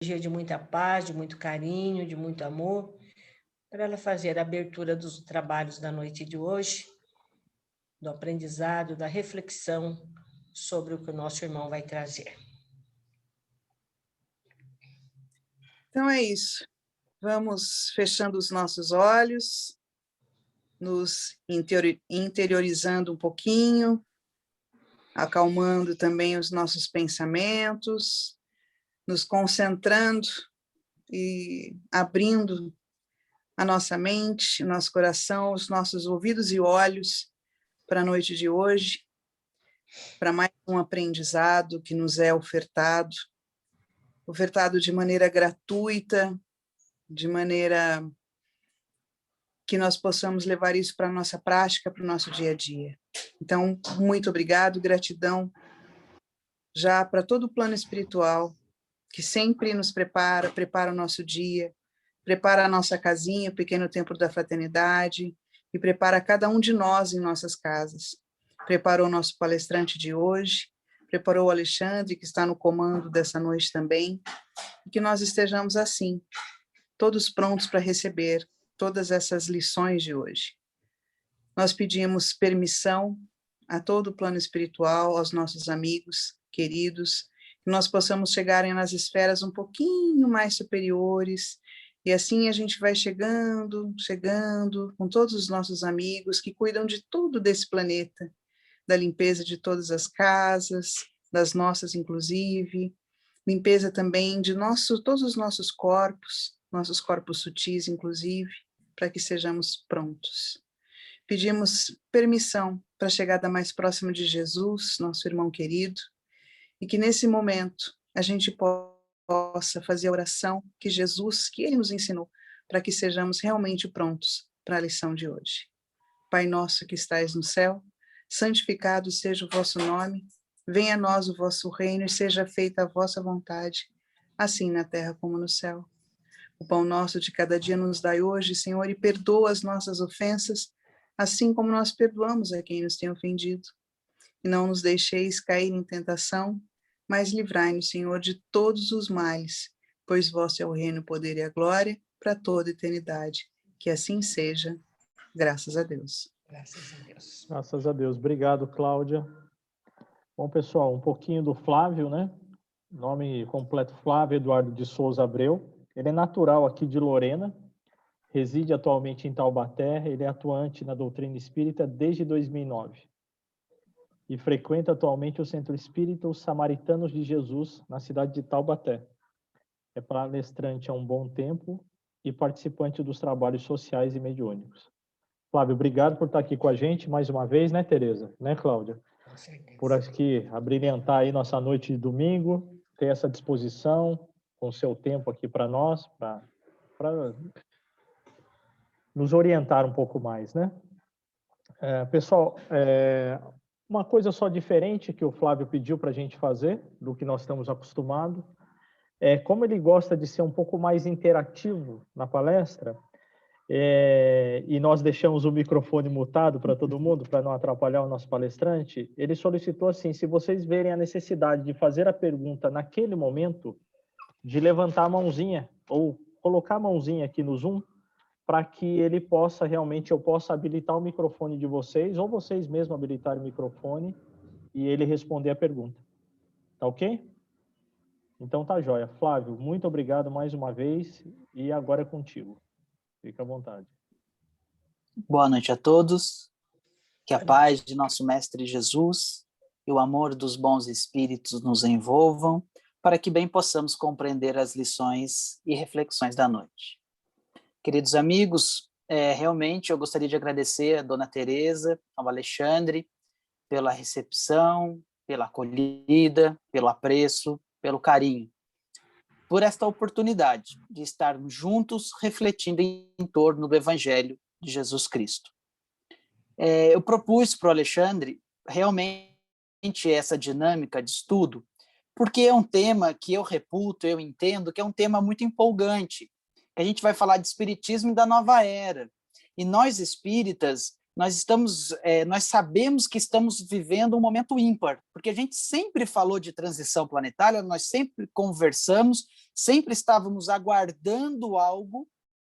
dia de muita paz, de muito carinho, de muito amor, para ela fazer a abertura dos trabalhos da noite de hoje, do aprendizado, da reflexão sobre o que o nosso irmão vai trazer. Então é isso. Vamos fechando os nossos olhos, nos interiorizando um pouquinho, acalmando também os nossos pensamentos, nos concentrando e abrindo a nossa mente, o nosso coração, os nossos ouvidos e olhos para a noite de hoje, para mais um aprendizado que nos é ofertado de maneira gratuita, de maneira que nós possamos levar isso para a nossa prática, para o nosso dia a dia. Então, muito obrigado, gratidão já para todo o plano espiritual, que sempre nos prepara o nosso dia, prepara a nossa casinha, o pequeno templo da fraternidade, e prepara cada um de nós em nossas casas. Preparou o nosso palestrante de hoje, preparou o Alexandre, que está no comando dessa noite também, e que nós estejamos assim, todos prontos para receber todas essas lições de hoje. Nós pedimos permissão a todo o plano espiritual, aos nossos amigos queridos, que nós possamos chegar nas esferas um pouquinho mais superiores, e assim a gente vai chegando com todos os nossos amigos que cuidam de tudo desse planeta, da limpeza de todas as casas, das nossas inclusive, limpeza também de todos os nossos corpos sutis inclusive, para que sejamos prontos. Pedimos permissão para a chegada mais próxima de Jesus, nosso irmão querido, e que nesse momento a gente possa fazer a oração que ele nos ensinou, para que sejamos realmente prontos para a lição de hoje. Pai nosso que estais no céu, santificado seja o vosso nome, venha a nós o vosso reino e seja feita a vossa vontade, assim na terra como no céu. O pão nosso de cada dia nos dai hoje, Senhor, e perdoa as nossas ofensas, assim como nós perdoamos a quem nos tem ofendido. E não nos deixeis cair em tentação, mas livrai-nos, Senhor, de todos os males, pois vosso é o reino, o poder e a glória, para toda a eternidade. Que assim seja, graças a Deus. Graças a Deus. Graças a Deus. Obrigado, Cláudia. Bom, pessoal, um pouquinho do Flávio, né? Nome completo Flávio Eduardo de Souza Abreu. Ele é natural aqui de Lorena, reside atualmente em Taubaté, ele é atuante na doutrina espírita desde 2009 e frequenta atualmente o Centro Espírita Os Samaritanos de Jesus, na cidade de Taubaté. É palestrante há um bom tempo e participante dos trabalhos sociais e mediúnicos. Flávio, obrigado por estar aqui com a gente mais uma vez, né, Tereza? Né, Cláudia? Com certeza. Por aqui abrilhantar aí nossa noite de domingo, ter essa disposição com o seu tempo aqui para nós, para nos orientar um pouco mais, né? Pessoal, uma coisa só diferente que o Flávio pediu para a gente fazer, do que nós estamos acostumados, como ele gosta de ser um pouco mais interativo na palestra, e nós deixamos o microfone mutado para todo mundo, para não atrapalhar o nosso palestrante, ele solicitou assim, se vocês verem a necessidade de fazer a pergunta naquele momento, de levantar a mãozinha, ou colocar a mãozinha aqui no Zoom, para que ele possa realmente, eu possa habilitar o microfone de vocês, ou vocês mesmos habilitarem o microfone, e ele responder a pergunta. Tá ok? Então tá jóia. Flávio, muito obrigado mais uma vez, e agora é contigo. Fica à vontade. Boa noite a todos. Que a paz de nosso Mestre Jesus e o amor dos bons espíritos nos envolvam, para que bem possamos compreender as lições e reflexões da noite. Queridos amigos, realmente eu gostaria de agradecer a Dona Tereza, ao Alexandre, pela recepção, pela acolhida, pelo apreço, pelo carinho, por esta oportunidade de estarmos juntos refletindo em torno do Evangelho de Jesus Cristo. Eu propus para o Alexandre realmente essa dinâmica de estudo, porque é um tema que eu reputo, eu entendo que é um tema muito empolgante. A gente vai falar de espiritismo e da nova era. E nós espíritas nós sabemos que estamos vivendo um momento ímpar, porque a gente sempre falou de transição planetária, nós sempre conversamos, sempre estávamos aguardando algo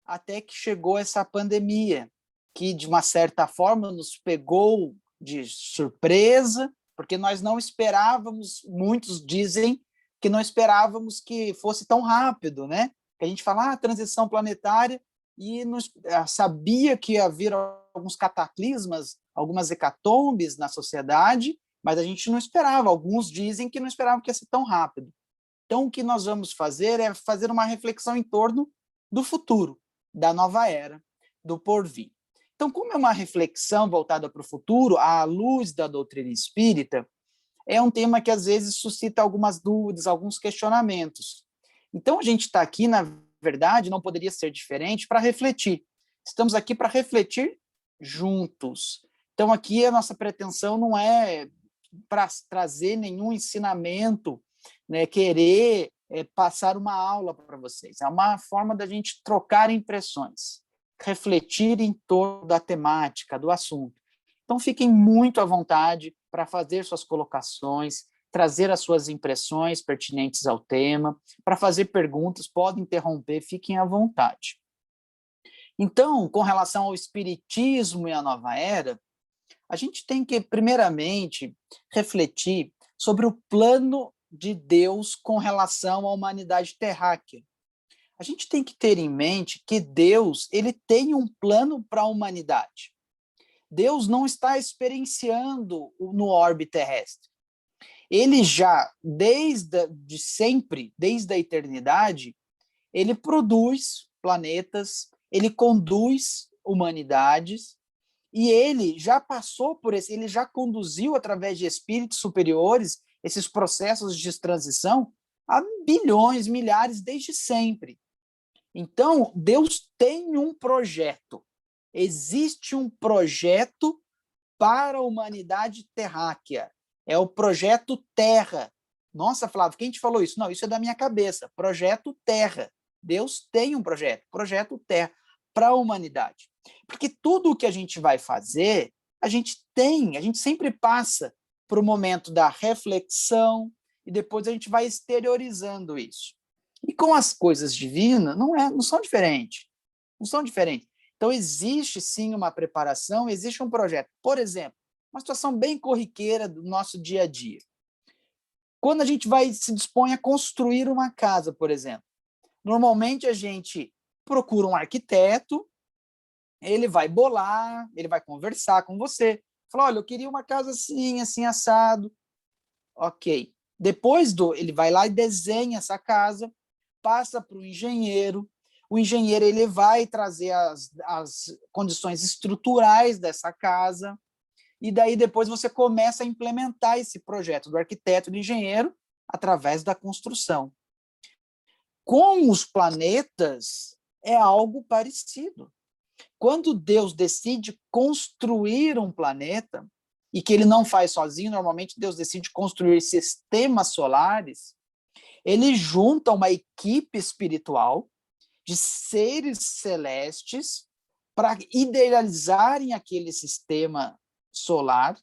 até que chegou essa pandemia, que de uma certa forma nos pegou de surpresa, porque nós não esperávamos, muitos dizem que não esperávamos que fosse tão rápido, né? Que a gente fala, transição planetária, e sabia que ia haver alguns cataclismas, algumas hecatombes na sociedade, mas a gente não esperava. Alguns dizem que não esperavam que ia ser tão rápido. Então, o que nós vamos fazer é fazer uma reflexão em torno do futuro, da nova era, do porvir. Então, como é uma reflexão voltada para o futuro, à luz da doutrina espírita, é um tema que às vezes suscita algumas dúvidas, alguns questionamentos. Então, a gente está aqui, na verdade, não poderia ser diferente, para refletir. Estamos aqui para refletir juntos. Então, aqui a nossa pretensão não é para trazer nenhum ensinamento, né, querer passar uma aula para vocês. É uma forma da gente trocar impressões, refletir em torno da temática, do assunto. Então, fiquem muito à vontade para fazer suas colocações, trazer as suas impressões pertinentes ao tema, para fazer perguntas, podem interromper, fiquem à vontade. Então, com relação ao espiritismo e à nova era, a gente tem que, primeiramente, refletir sobre o plano de Deus com relação à humanidade terráquea. A gente tem que ter em mente que Deus, ele tem um plano para a humanidade. Deus não está experienciando no orbe terrestre. Ele já, desde sempre, desde a eternidade, ele produz planetas, ele conduz humanidades, e ele já passou por ele já conduziu através de espíritos superiores esses processos de transição há bilhões, milhares, desde sempre. Então, Deus tem um projeto. Existe um projeto para a humanidade terráquea. É o projeto Terra. Nossa, Flávio, quem te falou isso? Não, isso é da minha cabeça. Projeto Terra. Deus tem um projeto Terra, para a humanidade. Porque tudo o que a gente vai fazer, a gente sempre passa para o momento da reflexão e depois a gente vai exteriorizando isso. E com as coisas divinas, não são diferentes. Não são diferentes. Então, existe sim uma preparação, existe um projeto. Por exemplo, uma situação bem corriqueira do nosso dia a dia. Quando a gente se dispõe a construir uma casa, por exemplo, normalmente a gente procura um arquiteto, ele vai bolar, ele vai conversar com você, fala, olha, eu queria uma casa assim, assim, assado. Ok. Depois ele vai lá e desenha essa casa, passa para o engenheiro ele vai trazer as condições estruturais dessa casa, e daí depois você começa a implementar esse projeto do arquiteto e do engenheiro através da construção. Com os planetas, é algo parecido. Quando Deus decide construir um planeta, e que ele não faz sozinho, normalmente Deus decide construir sistemas solares, ele junta uma equipe espiritual de seres celestes para idealizarem aquele sistema solar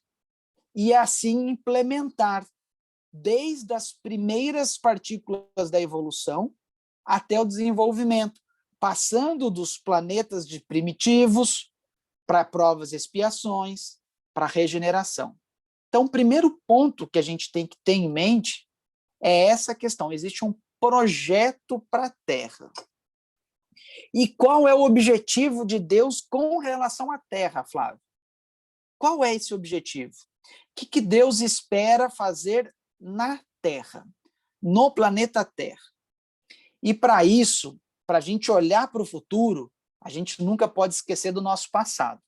e assim implementar desde as primeiras partículas da evolução até o desenvolvimento, passando dos planetas de primitivos para provas e expiações, para regeneração. Então, o primeiro ponto que a gente tem que ter em mente é essa questão. Existe um projeto para a Terra. E qual é o objetivo de Deus com relação à Terra, Flávio? Qual é esse objetivo? O que Deus espera fazer na Terra, no planeta Terra? E para isso, para a gente olhar para o futuro, a gente nunca pode esquecer do nosso passado.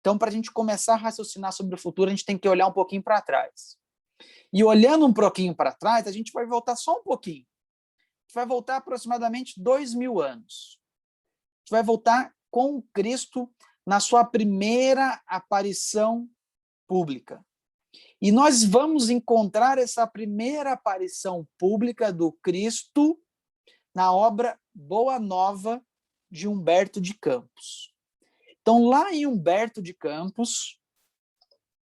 Então, para a gente começar a raciocinar sobre o futuro, a gente tem que olhar um pouquinho para trás. E olhando um pouquinho para trás, a gente vai voltar só um pouquinho. A gente vai voltar aproximadamente 2000 anos. A gente vai voltar com Cristo na sua primeira aparição pública. E nós vamos encontrar essa primeira aparição pública do Cristo na obra Boa Nova, de Humberto de Campos. Então, lá em Humberto de Campos,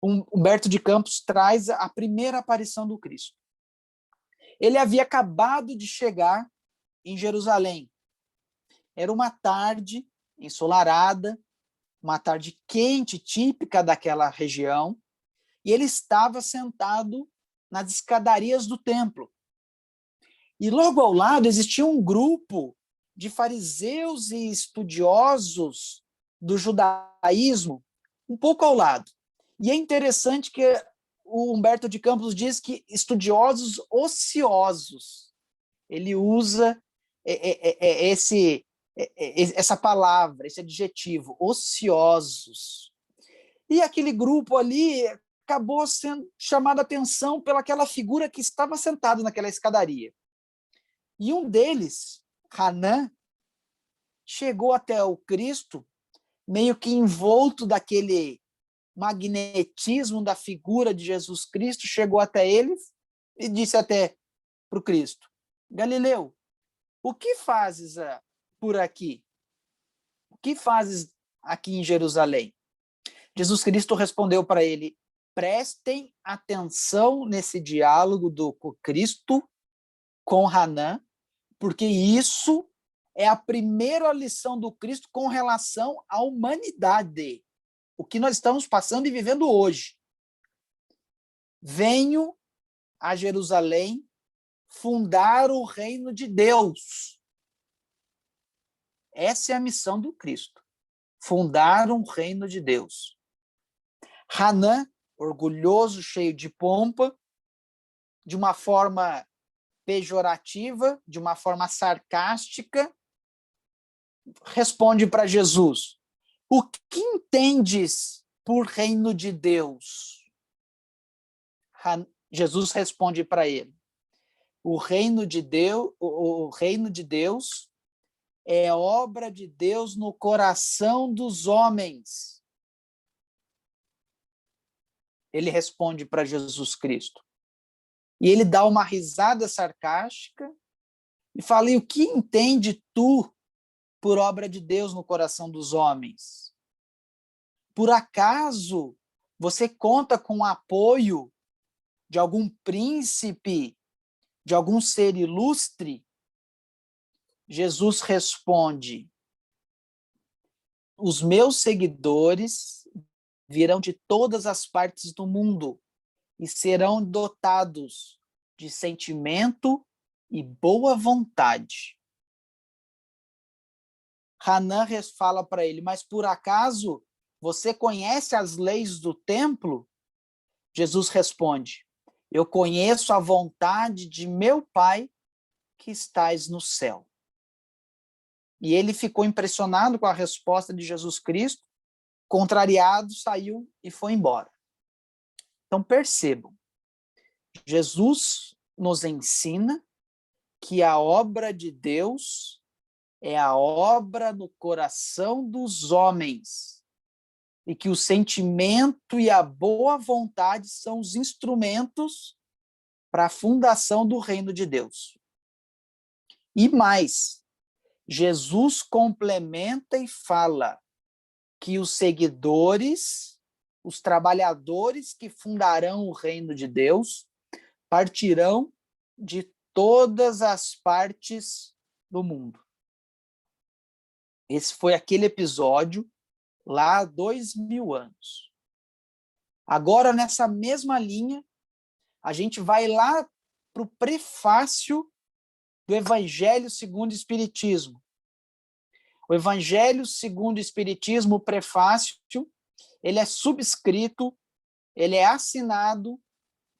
Humberto de Campos traz a primeira aparição do Cristo. Ele havia acabado de chegar em Jerusalém. Era uma tarde ensolarada, uma tarde quente, típica daquela região, e ele estava sentado nas escadarias do templo. E logo ao lado existia um grupo de fariseus e estudiosos do judaísmo, um pouco ao lado. E é interessante que o Humberto de Campos diz que estudiosos ociosos. Ele usa essa palavra, esse adjetivo, ociosos. E aquele grupo ali acabou sendo chamado a atenção pelaquela figura que estava sentada naquela escadaria. E um deles, Hanã, chegou até o Cristo, meio que envolto daquele magnetismo da figura de Jesus Cristo, chegou até ele e disse até para o Cristo: Galileu, o que fazes por aqui? O que fazes aqui em Jerusalém? Jesus Cristo respondeu para ele: prestem atenção nesse diálogo do Cristo com Hanã, porque isso é a primeira lição do Cristo com relação à humanidade, o que nós estamos passando e vivendo hoje. Venho a Jerusalém fundar o reino de Deus. Essa é a missão do Cristo, fundar um reino de Deus. Hanã, orgulhoso, cheio de pompa, de uma forma pejorativa, de uma forma sarcástica, responde para Jesus: o que entendes por reino de Deus? Jesus responde para ele: o reino de Deus é obra de Deus no coração dos homens. Ele responde para Jesus Cristo. E ele dá uma risada sarcástica e fala: e o que entende tu por obra de Deus no coração dos homens? Por acaso você conta com o apoio de algum príncipe, de algum ser ilustre? Jesus responde: os meus seguidores virão de todas as partes do mundo e serão dotados de sentimento e boa vontade. Hanã fala para ele: mas por acaso você conhece as leis do templo? Jesus responde: eu conheço a vontade de meu Pai que estais no céu. E ele ficou impressionado com a resposta de Jesus Cristo, contrariado, saiu e foi embora. Então percebam, Jesus nos ensina que a obra de Deus é a obra no coração dos homens e que o sentimento e a boa vontade são os instrumentos para a fundação do reino de Deus. E mais, Jesus complementa e fala que os seguidores, os trabalhadores que fundarão o reino de Deus, partirão de todas as partes do mundo. Esse foi aquele episódio lá há 2000 anos. Agora, nessa mesma linha, a gente vai lá para o prefácio do Evangelho segundo o Espiritismo. O Evangelho segundo o Espiritismo, o prefácio, ele é subscrito, ele é assinado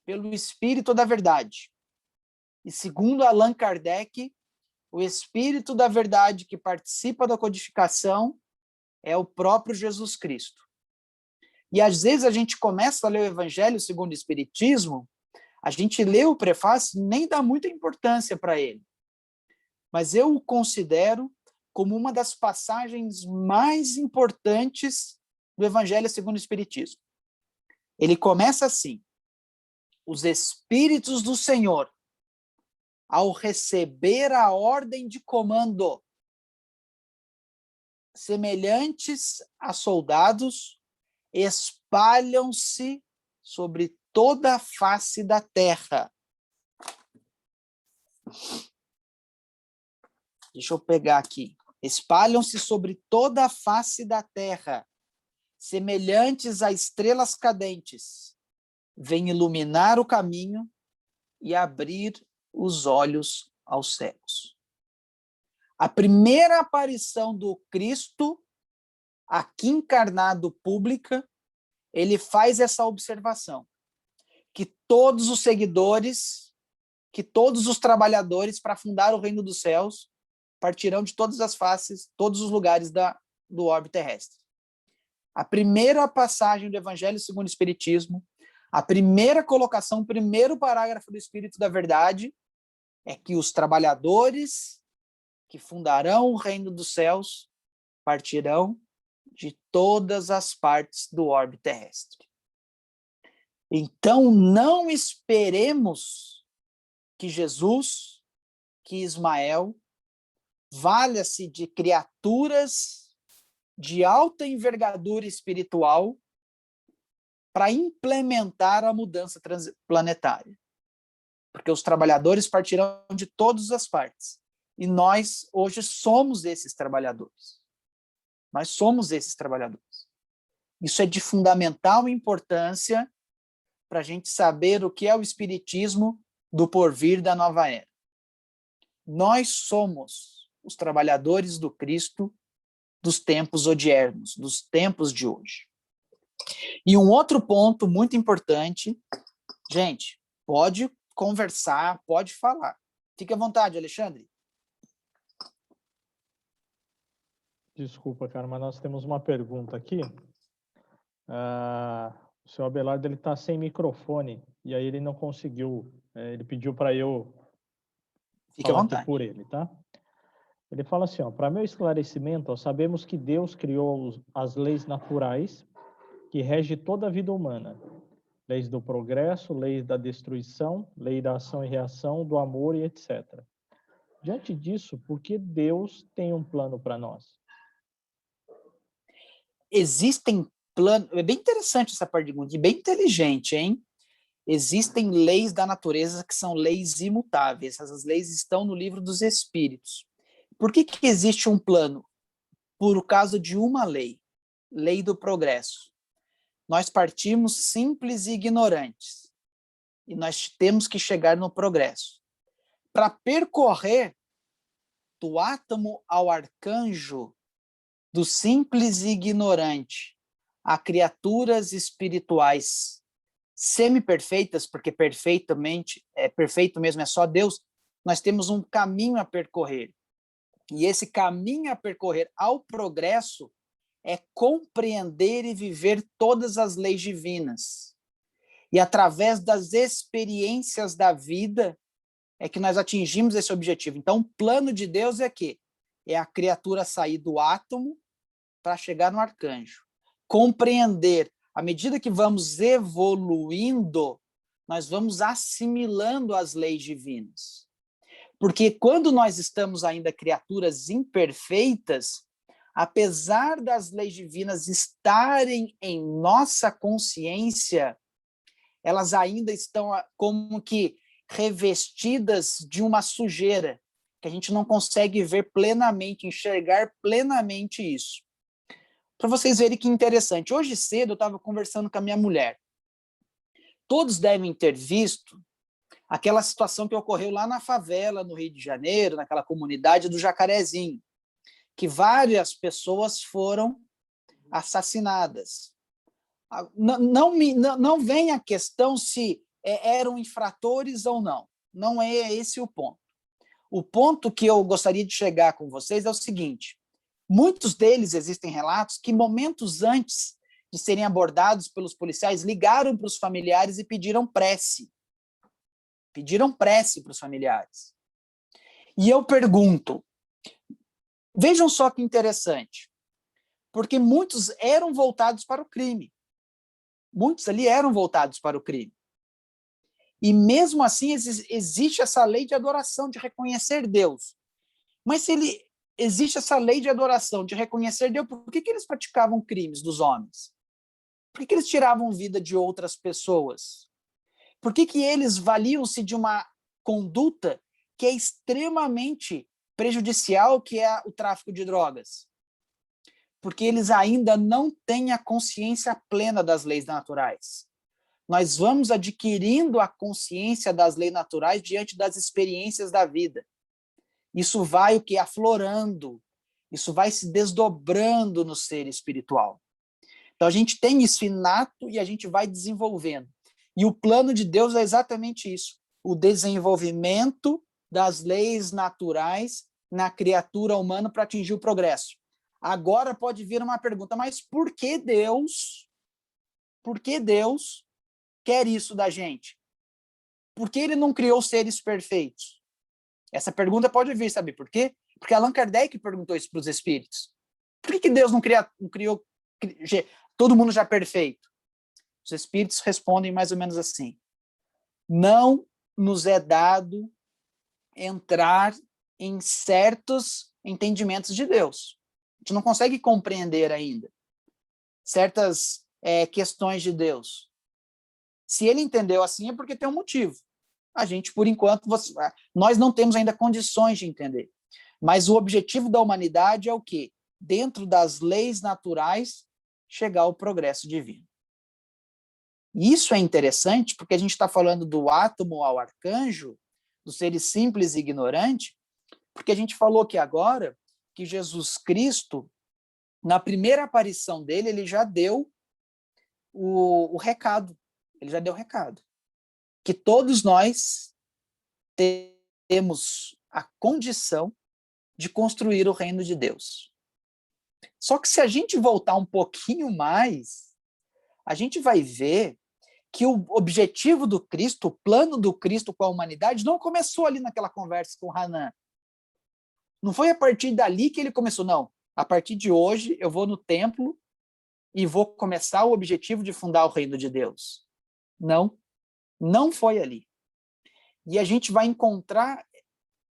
pelo Espírito da Verdade. E segundo Allan Kardec, o Espírito da Verdade que participa da codificação é o próprio Jesus Cristo. E às vezes a gente começa a ler o Evangelho segundo o Espiritismo, a gente lê o prefácio e nem dá muita importância para ele. Mas eu o considero como uma das passagens mais importantes do Evangelho segundo o Espiritismo. Ele começa assim: os Espíritos do Senhor, ao receber a ordem de comando, semelhantes a soldados, espalham-se sobre toda a face da terra. Deixa eu pegar aqui. Espalham-se sobre toda a face da terra, semelhantes a estrelas cadentes. Vêm iluminar o caminho e abrir os olhos aos cegos. A primeira aparição do Cristo, aqui encarnado pública, ele faz essa observação, que todos os seguidores, que todos os trabalhadores para fundar o reino dos céus partirão de todas as faces, todos os lugares do orbe terrestre. A primeira passagem do Evangelho segundo o Espiritismo, a primeira colocação, o primeiro parágrafo do Espírito da Verdade é que os trabalhadores que fundarão o reino dos céus partirão de todas as partes do orbe terrestre. Então, não esperemos que Jesus, que Ismael, valha-se de criaturas de alta envergadura espiritual para implementar a mudança planetária. Porque os trabalhadores partirão de todas as partes. E nós, hoje, somos esses trabalhadores. Nós somos esses trabalhadores. Isso é de fundamental importância para a gente saber o que é o espiritismo do porvir da nova era. Nós somos os trabalhadores do Cristo dos tempos odiernos, dos tempos de hoje. E um outro ponto muito importante, gente, pode conversar, pode falar. Fique à vontade, Alexandre. Desculpa, cara, mas nós temos uma pergunta aqui. O senhor Abelardo, ele está sem microfone, e aí ele não conseguiu, ele pediu para eu falar aqui por ele, tá? Ele fala assim, para meu esclarecimento, sabemos que Deus criou as leis naturais que regem toda a vida humana. Leis do progresso, leis da destruição, lei da ação e reação, do amor e etc. Diante disso, por que Deus tem um plano para nós? Existem planos... É bem interessante essa pergunta, e bem inteligente, hein? Existem leis da natureza que são leis imutáveis. Essas leis estão no livro dos Espíritos. Por que existe um plano? Por causa de uma lei, lei do progresso. Nós partimos simples e ignorantes, e nós temos que chegar no progresso. Para percorrer do átomo ao arcanjo, do simples e ignorante a criaturas espirituais semi-perfeitas, porque perfeito mesmo é só Deus, nós temos um caminho a percorrer. E esse caminho a percorrer ao progresso é compreender e viver todas as leis divinas. E através das experiências da vida é que nós atingimos esse objetivo. Então, o plano de Deus é que é a criatura sair do átomo para chegar no arcanjo. Compreender, à medida que vamos evoluindo, nós vamos assimilando as leis divinas. Porque quando nós estamos ainda criaturas imperfeitas, apesar das leis divinas estarem em nossa consciência, elas ainda estão como que revestidas de uma sujeira, que a gente não consegue ver plenamente, enxergar plenamente isso. Para vocês verem que interessante, hoje cedo eu estava conversando com a minha mulher. Todos devem ter visto aquela situação que ocorreu lá na favela, no Rio de Janeiro, naquela comunidade do Jacarezinho, que várias pessoas foram assassinadas. Não vem a questão se eram infratores ou não. Não é esse o ponto. O ponto que eu gostaria de chegar com vocês é o seguinte: muitos deles, existem relatos que momentos antes de serem abordados pelos policiais, ligaram para os familiares e pediram prece. Pediram prece para os familiares. E eu pergunto, vejam só que interessante, porque muitos eram voltados para o crime. Muitos ali eram voltados para o crime. E mesmo assim existe essa lei de adoração, de reconhecer Deus. Mas se ele existe essa lei de adoração, de reconhecer Deus, por que eles praticavam crimes dos homens? Por que eles tiravam vida de outras pessoas? Por que eles valiam-se de uma conduta que é extremamente prejudicial, que é o tráfico de drogas? Porque eles ainda não têm a consciência plena das leis naturais. Nós vamos adquirindo a consciência das leis naturais diante das experiências da vida. Isso vai o que? Aflorando. Isso vai se desdobrando no ser espiritual. Então a gente tem isso inato e a gente vai desenvolvendo. E o plano de Deus é exatamente isso. O desenvolvimento das leis naturais na criatura humana para atingir o progresso. Agora pode vir uma pergunta, mas por que Deus quer isso da gente? Por que ele não criou seres perfeitos? Essa pergunta pode vir, sabe por quê? Porque Allan Kardec perguntou isso para os espíritos. Por que Deus não criou todo mundo já perfeito? Os espíritos respondem mais ou menos assim: não nos é dado entrar em certos entendimentos de Deus. A gente não consegue compreender ainda certas questões de Deus. Se ele entendeu assim, é porque tem um motivo. A gente, por enquanto, nós não temos ainda condições de entender. Mas o objetivo da humanidade é o quê? Dentro das leis naturais, chegar ao progresso divino. Isso é interessante, porque a gente está falando do átomo ao arcanjo, dos seres simples e ignorantes, porque a gente falou aqui agora que Jesus Cristo, na primeira aparição dele, ele já deu o recado. Ele já deu o recado. Que todos nós temos a condição de construir o reino de Deus. Só que se a gente voltar um pouquinho mais, a gente vai ver que o objetivo do Cristo, o plano do Cristo com a humanidade, não começou ali naquela conversa com Hanan. Não foi a partir dali que ele começou, não. A partir de hoje, eu vou no templo e vou começar o objetivo de fundar o reino de Deus. Não, não foi ali. E a gente vai encontrar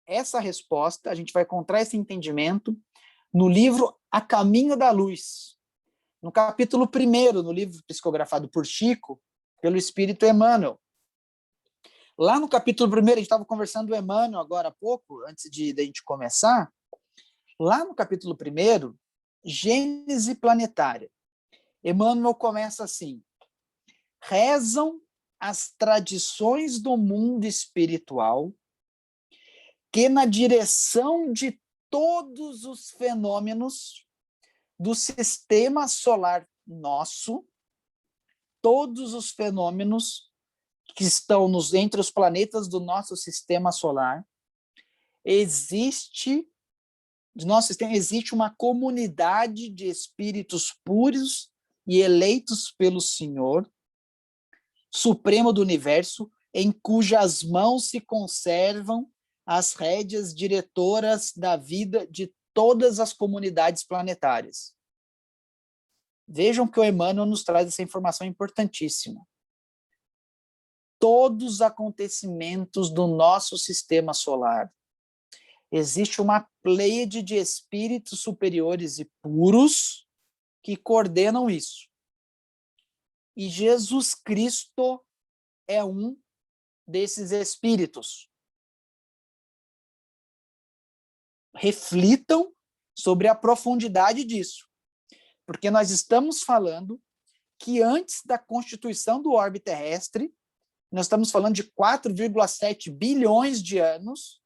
essa resposta, a gente vai encontrar esse entendimento no livro A Caminho da Luz, no capítulo 1, no livro psicografado por Chico, pelo Espírito Emmanuel. Lá no capítulo 1, a gente estava conversando com o Emmanuel agora há pouco, antes de a gente começar. Lá no capítulo 1, Gênese Planetária, Emmanuel começa assim: rezam as tradições do mundo espiritual que, na direção de todos os fenômenos do sistema solar nosso, todos os fenômenos que estão entre os planetas do nosso sistema solar, existe uma comunidade de espíritos puros e eleitos pelo Senhor, Supremo do Universo, em cujas mãos se conservam as rédeas diretoras da vida de todas as comunidades planetárias. Vejam que o Emmanuel nos traz essa informação importantíssima. Todos os acontecimentos do nosso sistema solar, existe uma pleiade de espíritos superiores e puros que coordenam isso. E Jesus Cristo é um desses espíritos. Reflitam sobre a profundidade disso, porque nós estamos falando que antes da constituição do orbe terrestre, nós estamos falando de 4,7 bilhões de anos,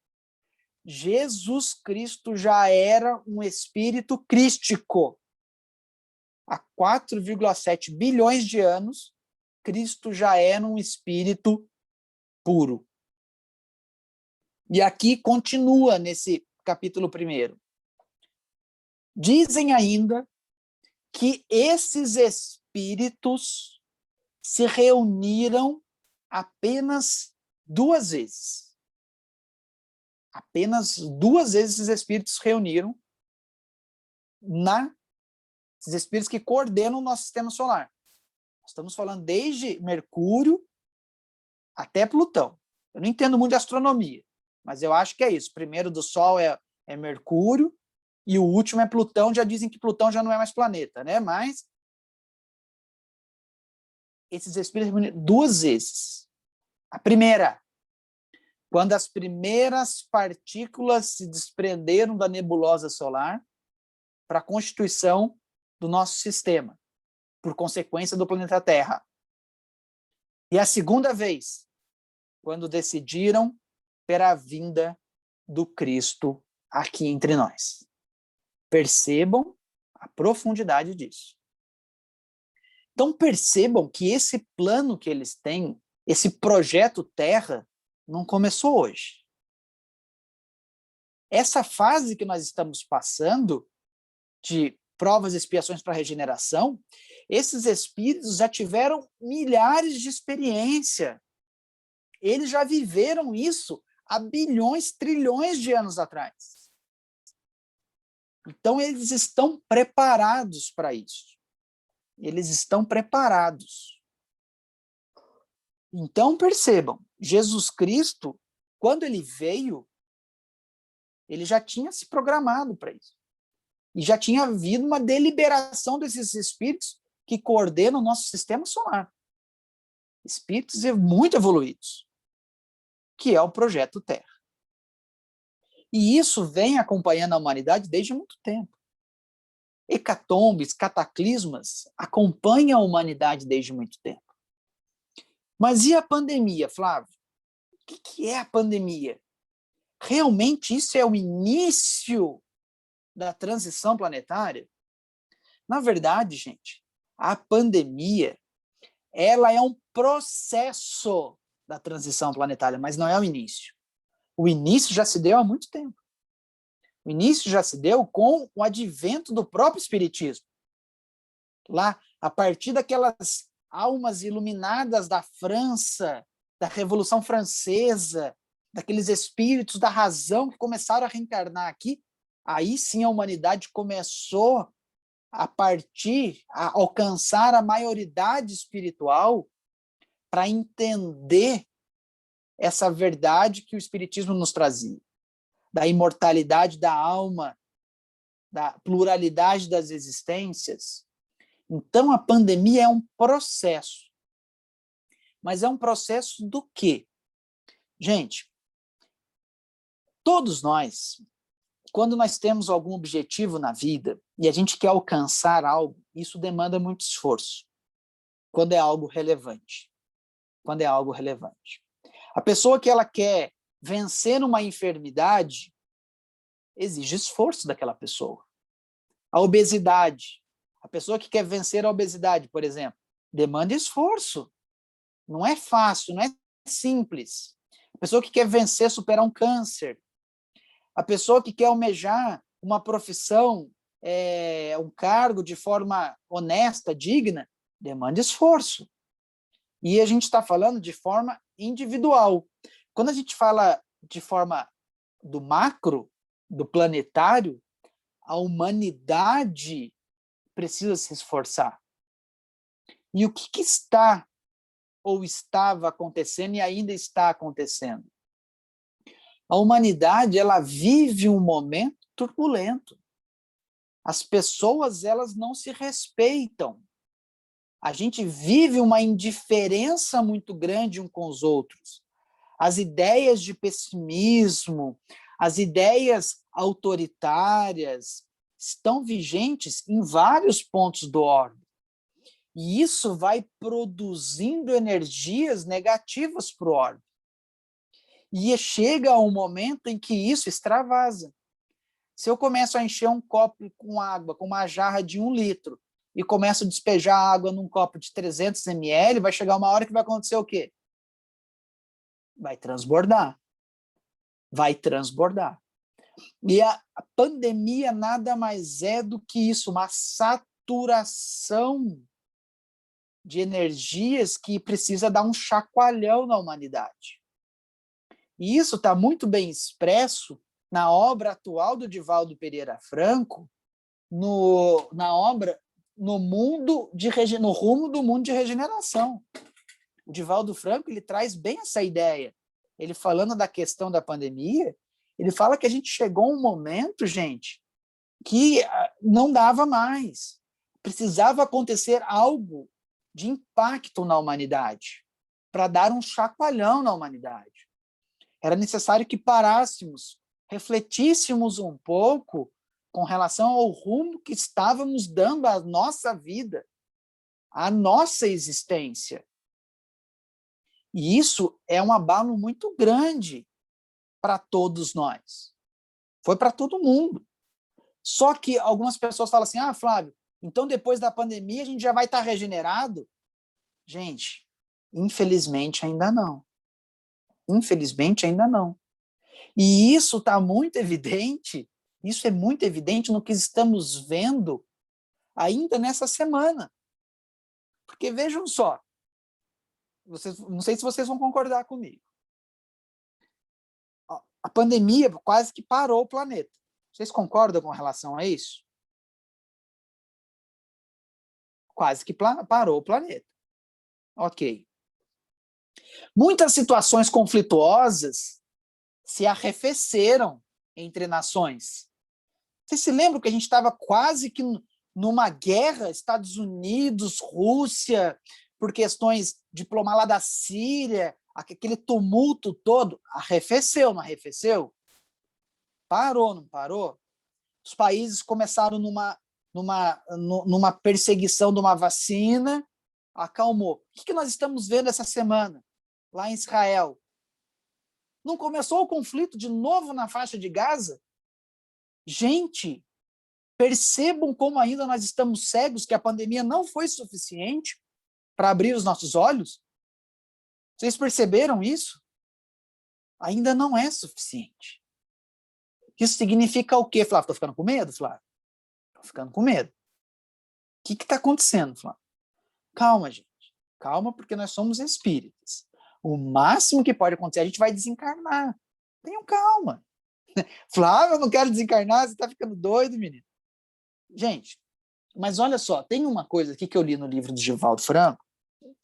Jesus Cristo já era um espírito crístico. Há 4,7 bilhões de anos, Cristo já era um espírito puro. E aqui continua nesse capítulo 1. Dizem ainda que esses espíritos se reuniram apenas 2 vezes. Apenas 2 vezes esses espíritos se reuniram esses espíritos que coordenam o nosso sistema solar. Nós estamos falando desde Mercúrio até Plutão. Eu não entendo muito de astronomia, mas eu acho que é isso. Primeiro do Sol é Mercúrio, E o último é Plutão, já dizem que Plutão já não é mais planeta, né? Mas esses espíritos duas vezes. A primeira, quando as primeiras partículas se desprenderam da nebulosa solar para a constituição do nosso sistema, por consequência do planeta Terra. E a segunda vez, quando decidiram pela vinda do Cristo aqui entre nós. Percebam a profundidade disso. Então percebam que esse plano que eles têm, esse projeto Terra, não começou hoje. Essa fase que nós estamos passando, de provas e expiações para regeneração, esses espíritos já tiveram milhares de experiência. Eles já viveram isso há bilhões, trilhões de anos atrás. Então, eles estão preparados para isso. Eles estão preparados. Então, percebam, Jesus Cristo, quando ele veio, ele já tinha se programado para isso. E já tinha havido uma deliberação desses espíritos que coordenam o nosso sistema solar. Espíritos muito evoluídos, que é o projeto Terra. E isso vem acompanhando a humanidade desde muito tempo. Hecatombes, cataclismas acompanham a humanidade desde muito tempo. Mas e a pandemia, Flávio? O que é a pandemia? Realmente isso é o início da transição planetária? Na verdade, gente, a pandemia, ela é um processo da transição planetária, mas não é o início. O início já se deu há muito tempo. O início já se deu com o advento do próprio Espiritismo. Lá, a partir daquelas almas iluminadas da França, da Revolução Francesa, daqueles espíritos da razão que começaram a reencarnar aqui, aí sim a humanidade começou a alcançar a maioridade espiritual para entender essa verdade que o Espiritismo nos trazia, da imortalidade da alma, da pluralidade das existências. Então, a pandemia é um processo. Mas é um processo do quê? Gente, todos nós, quando nós temos algum objetivo na vida e a gente quer alcançar algo, isso demanda muito esforço. Quando é algo relevante. Quando é algo relevante. A pessoa que ela quer vencer uma enfermidade exige esforço daquela pessoa. A obesidade. A pessoa que quer vencer a obesidade, por exemplo, demanda esforço. Não é fácil, não é simples. A pessoa que quer vencer, superar um câncer. A pessoa que quer almejar uma profissão, um cargo de forma honesta, digna, demanda esforço. E a gente está falando de forma individual. Quando a gente fala de forma do macro, do planetário, a humanidade precisa se esforçar. E o que está ou estava acontecendo e ainda está acontecendo? A humanidade, ela vive um momento turbulento. As pessoas, elas não se respeitam. A gente vive uma indiferença muito grande uns com os outros. As ideias de pessimismo, as ideias autoritárias estão vigentes em vários pontos do orbe. E isso vai produzindo energias negativas para o orbe. E chega um momento em que isso extravasa. Se eu começo a encher um copo com água, com uma jarra de 1 litro, e começo a despejar água num copo de 300 ml, vai chegar uma hora que vai acontecer o quê? Vai transbordar. Vai transbordar. E a pandemia nada mais é do que isso, uma saturação de energias que precisa dar um chacoalhão na humanidade. E isso está muito bem expresso na obra atual do Divaldo Pereira Franco, na obra no rumo do mundo de regeneração. O Divaldo Franco, ele traz bem essa ideia. Ele falando da questão da pandemia, ele fala que a gente chegou a um momento, gente, que não dava mais. Precisava acontecer algo de impacto na humanidade, para dar um chacoalhão na humanidade. Era necessário que parássemos, refletíssemos um pouco com relação ao rumo que estávamos dando à nossa vida, à nossa existência. E isso é um abalo muito grande para todos nós. Foi para todo mundo. Só que algumas pessoas falam assim, Flávio, então depois da pandemia a gente já vai estar regenerado? Gente, infelizmente ainda não. Infelizmente ainda não. E isso está muito evidente, isso é muito evidente no que estamos vendo ainda nessa semana. Porque vejam só, não sei se vocês vão concordar comigo. A pandemia quase que parou o planeta. Vocês concordam com relação a isso? Quase que parou o planeta. Ok. Muitas situações conflituosas se arrefeceram entre nações. Vocês se lembram que a gente estava quase que numa guerra, Estados Unidos, Rússia, por questões diplomáticas lá da Síria, aquele tumulto todo, arrefeceu, não arrefeceu? Parou, não parou? Os países começaram numa perseguição de uma vacina, acalmou. O que nós estamos vendo essa semana, lá em Israel? Não começou o conflito de novo na faixa de Gaza? Gente, percebam como ainda nós estamos cegos, que a pandemia não foi suficiente para abrir os nossos olhos? Vocês perceberam isso? Ainda não é suficiente. Isso significa o quê, Flávio? Estou ficando com medo, Flávio? Estou ficando com medo. O que está acontecendo, Flávio? Calma, gente. Calma, porque nós somos espíritas. O máximo que pode acontecer, a gente vai desencarnar. Tenham calma. Flávio, eu não quero desencarnar, você está ficando doido, menino. Gente, mas olha só, tem uma coisa aqui que eu li no livro do Divaldo Franco,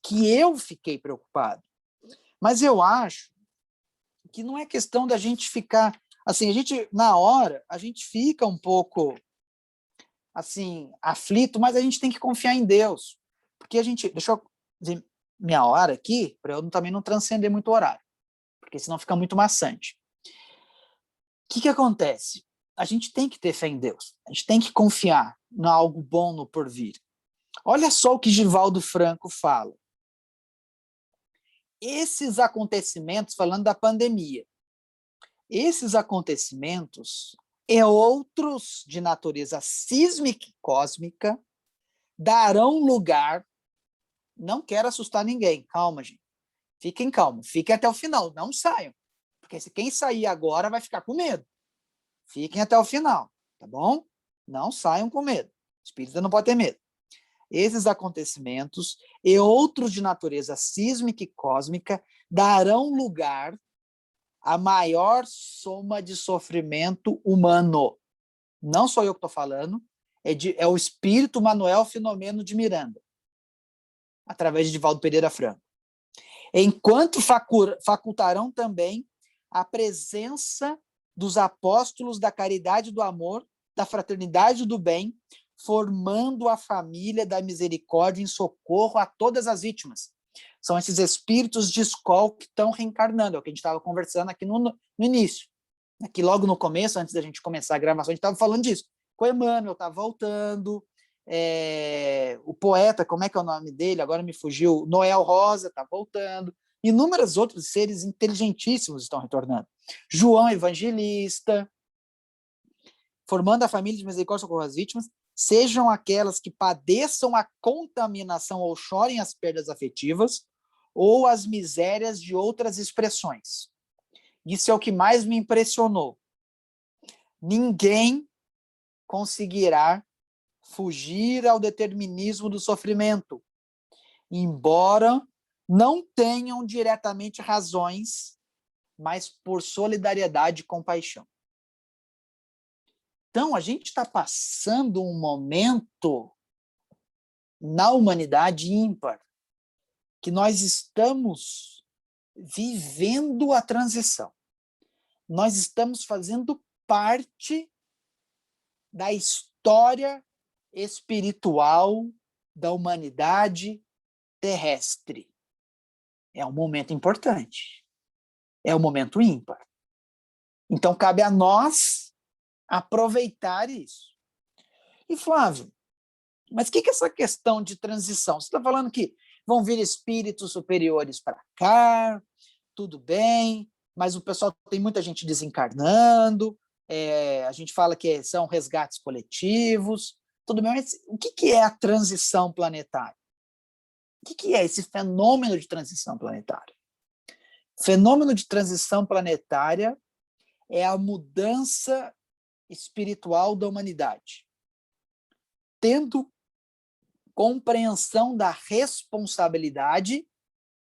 que eu fiquei preocupado. Mas eu acho que não é questão da gente ficar... Assim, a gente, na hora, a gente fica um pouco, assim, aflito, mas a gente tem que confiar em Deus. Porque a gente... Deixa eu dizer minha hora aqui, para eu também não transcender muito o horário, porque senão fica muito maçante. O que acontece? A gente tem que ter fé em Deus. A gente tem que confiar em algo bom no porvir. Olha só o que Divaldo Franco fala. Esses acontecimentos, falando da pandemia, esses acontecimentos e outros de natureza sísmica e cósmica darão lugar... Não quero assustar ninguém. Calma, gente. Fiquem calmos. Fiquem até o final. Não saiam. Porque se quem sair agora vai ficar com medo. Fiquem até o final. Tá bom? Não saiam com medo. O espírito não pode ter medo. Esses acontecimentos e outros de natureza sísmica e cósmica darão lugar à maior soma de sofrimento humano. Não sou eu que estou falando. É o espírito Manuel Filomeno de Miranda, através de Divaldo Pereira Franco. Enquanto facultarão também a presença dos apóstolos da caridade e do amor, da fraternidade e do bem, formando a família da misericórdia em socorro a todas as vítimas. São esses espíritos de escola que estão reencarnando, é o que a gente estava conversando aqui no início. Aqui logo no começo, antes da gente começar a gravação, a gente estava falando disso. O Emmanuel está voltando, o poeta, como é que é o nome dele? Agora me fugiu. Noel Rosa está voltando. Inúmeros outros seres inteligentíssimos estão retornando. João Evangelista, formando a família de misericórdia com as vítimas, sejam aquelas que padeçam a contaminação ou chorem as perdas afetivas ou as misérias de outras expressões. Isso é o que mais me impressionou. Ninguém conseguirá fugir ao determinismo do sofrimento, embora não tenham diretamente razões, mas por solidariedade e compaixão. Então, a gente está passando um momento na humanidade ímpar, que nós estamos vivendo a transição. Nós estamos fazendo parte da história espiritual da humanidade terrestre. É um momento importante. É um momento ímpar. Então, cabe a nós aproveitar isso. E, Flávio, mas o que é essa questão de transição? Você está falando que vão vir espíritos superiores para cá, tudo bem, mas o pessoal tem muita gente desencarnando, a gente fala que são resgates coletivos, tudo bem, mas o que é a transição planetária? O que é esse fenômeno de transição planetária? Fenômeno de transição planetária é a mudança espiritual da humanidade, tendo compreensão da responsabilidade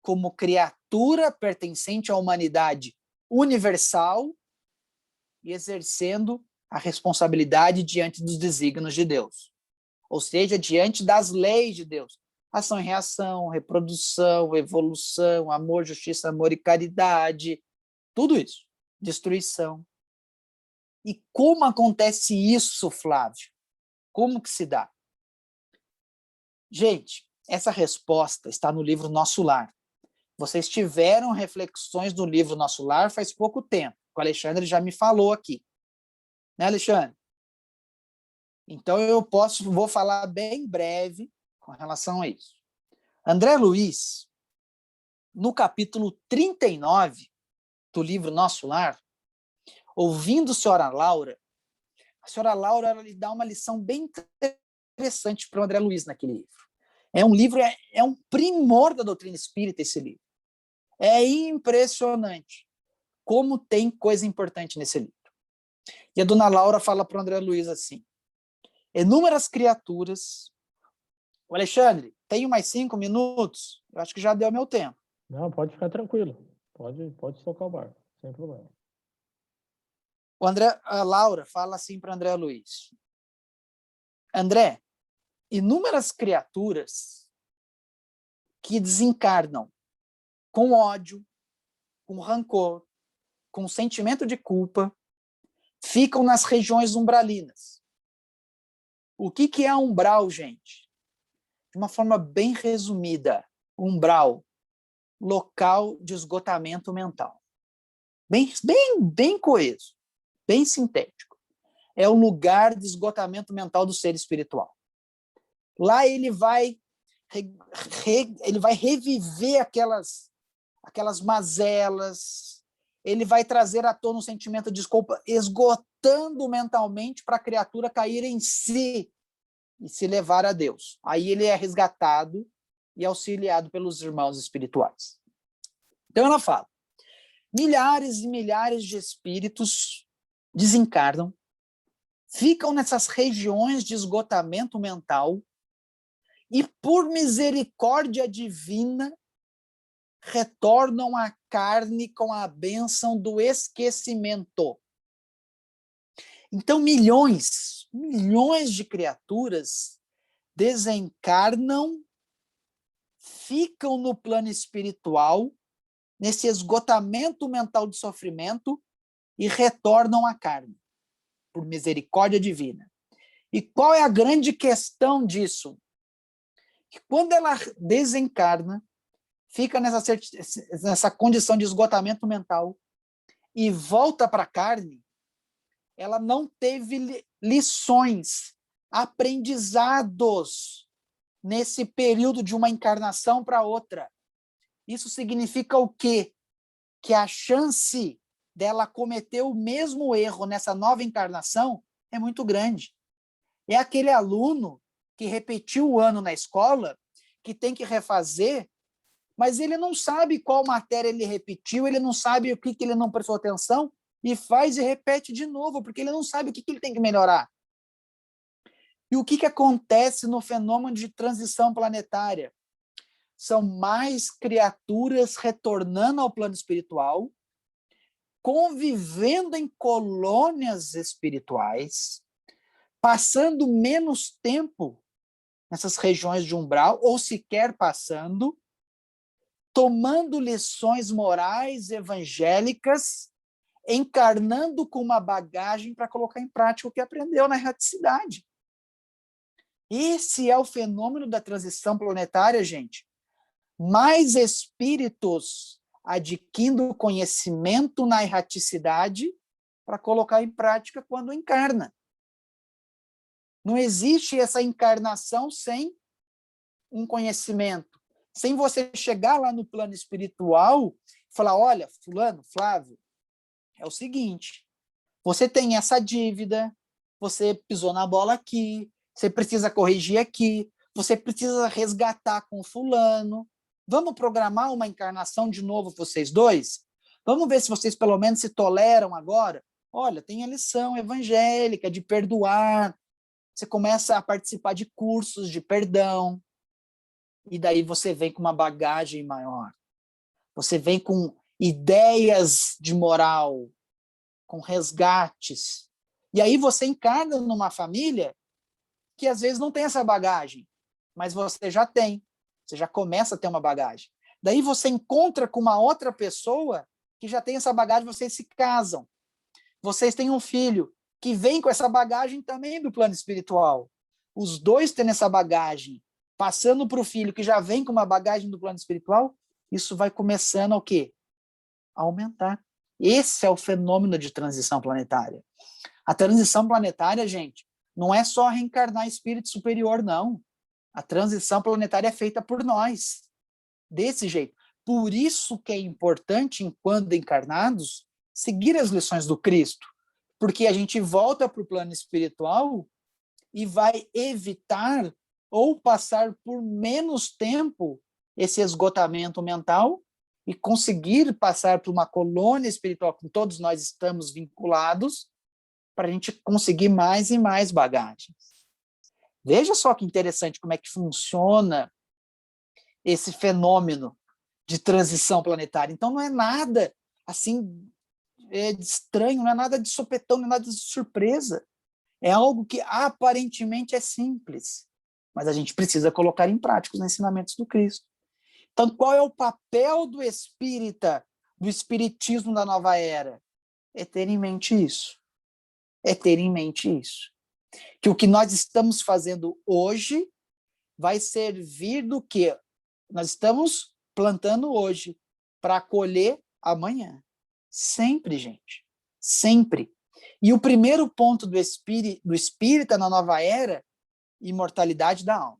como criatura pertencente à humanidade universal e exercendo a responsabilidade diante dos desígnios de Deus, ou seja, diante das leis de Deus. Ação e reação, reprodução, evolução, amor, justiça, amor e caridade, tudo isso. Destruição. E como acontece isso, Flávio? Como que se dá? Gente, essa resposta está no livro Nosso Lar. Vocês tiveram reflexões no livro Nosso Lar faz pouco tempo. O Alexandre já me falou aqui. Né, Alexandre? Então, vou falar bem breve com relação a isso. André Luiz, no capítulo 39 do livro Nosso Lar, ouvindo a senhora Laura ela lhe dá uma lição bem interessante para o André Luiz naquele livro. É um livro, é um primor da doutrina espírita esse livro. É impressionante como tem coisa importante nesse livro. E a dona Laura fala para o André Luiz assim: inúmeras criaturas. O Alexandre, tenho mais 5 minutos? Eu acho que já deu meu tempo. Não, pode ficar tranquilo. Pode tocar o barco, sem problema. A Laura fala assim para André Luiz: André, inúmeras criaturas que desencarnam com ódio, com rancor, com sentimento de culpa, ficam nas regiões umbralinas. O que é umbral, gente? De uma forma bem resumida, umbral, local de esgotamento mental. Bem coeso, bem sintético. É o lugar de esgotamento mental do ser espiritual. Lá ele vai reviver aquelas mazelas, ele vai trazer à tona um sentimento de desculpa, esgotando mentalmente para a criatura cair em si e se levar a Deus. Aí ele é resgatado e auxiliado pelos irmãos espirituais. Então ela fala: milhares e milhares de espíritos desencarnam, ficam nessas regiões de esgotamento mental e, por misericórdia divina, retornam à carne com a bênção do esquecimento. Então, milhões de criaturas desencarnam, ficam no plano espiritual, nesse esgotamento mental de sofrimento, e retornam à carne, por misericórdia divina. E qual é a grande questão disso? Que quando ela desencarna, fica nessa condição de esgotamento mental e volta para a carne, ela não teve lições, aprendizados nesse período de uma encarnação para outra. Isso significa o quê? Que a chance dela cometer o mesmo erro nessa nova encarnação é muito grande. É aquele aluno que repetiu o ano na escola, que tem que refazer, mas ele não sabe qual matéria ele repetiu, ele não sabe o que ele não prestou atenção, e faz e repete de novo, porque ele não sabe o que ele tem que melhorar. E o que acontece no fenômeno de transição planetária? São mais criaturas retornando ao plano espiritual, convivendo em colônias espirituais, passando menos tempo nessas regiões de umbral, ou sequer passando, tomando lições morais evangélicas, encarnando com uma bagagem para colocar em prática o que aprendeu na erraticidade. Esse é o fenômeno da transição planetária, gente. Mais espíritos adquirindo conhecimento na erraticidade para colocar em prática quando encarna. Não existe essa encarnação sem um conhecimento. Sem você chegar lá no plano espiritual e falar, olha, fulano, Flávio, é o seguinte, você tem essa dívida, você pisou na bola aqui, você precisa corrigir aqui, você precisa resgatar com fulano. Vamos programar uma encarnação de novo vocês dois? Vamos ver se vocês pelo menos se toleram agora? Olha, tem a lição evangélica de perdoar. Você começa a participar de cursos de perdão. E daí você vem com uma bagagem maior. Você vem com ideias de moral, com resgates. E aí você encarna numa família que às vezes não tem essa bagagem, mas você já tem. Você já começa a ter uma bagagem. Daí você encontra com uma outra pessoa que já tem essa bagagem, vocês se casam. Vocês têm um filho que vem com essa bagagem também do plano espiritual. Os dois têm essa bagagem, passando para o filho que já vem com uma bagagem do plano espiritual, isso vai começando a quê? A aumentar. Esse é o fenômeno de transição planetária. A transição planetária, gente, não é só reencarnar espírito superior, não. A transição planetária é feita por nós. Desse jeito. Por isso que é importante, enquanto encarnados, seguir as lições do Cristo. Porque a gente volta para o plano espiritual e vai evitar ou passar por menos tempo esse esgotamento mental e conseguir passar por uma colônia espiritual com todos nós estamos vinculados para a gente conseguir mais e mais bagagens. Veja só que interessante como é que funciona esse fenômeno de transição planetária. Então não é nada assim estranho, não é nada de sopetão, não é nada de surpresa. É algo que aparentemente é simples, mas a gente precisa colocar em prática os ensinamentos do Cristo. Então, qual é o papel do espírita, do espiritismo da nova era? É ter em mente isso. É ter em mente isso. Que o que nós estamos fazendo hoje vai servir do que nós estamos plantando hoje para colher amanhã. Sempre, gente. Sempre. E o primeiro ponto do espírita na nova era, imortalidade da alma.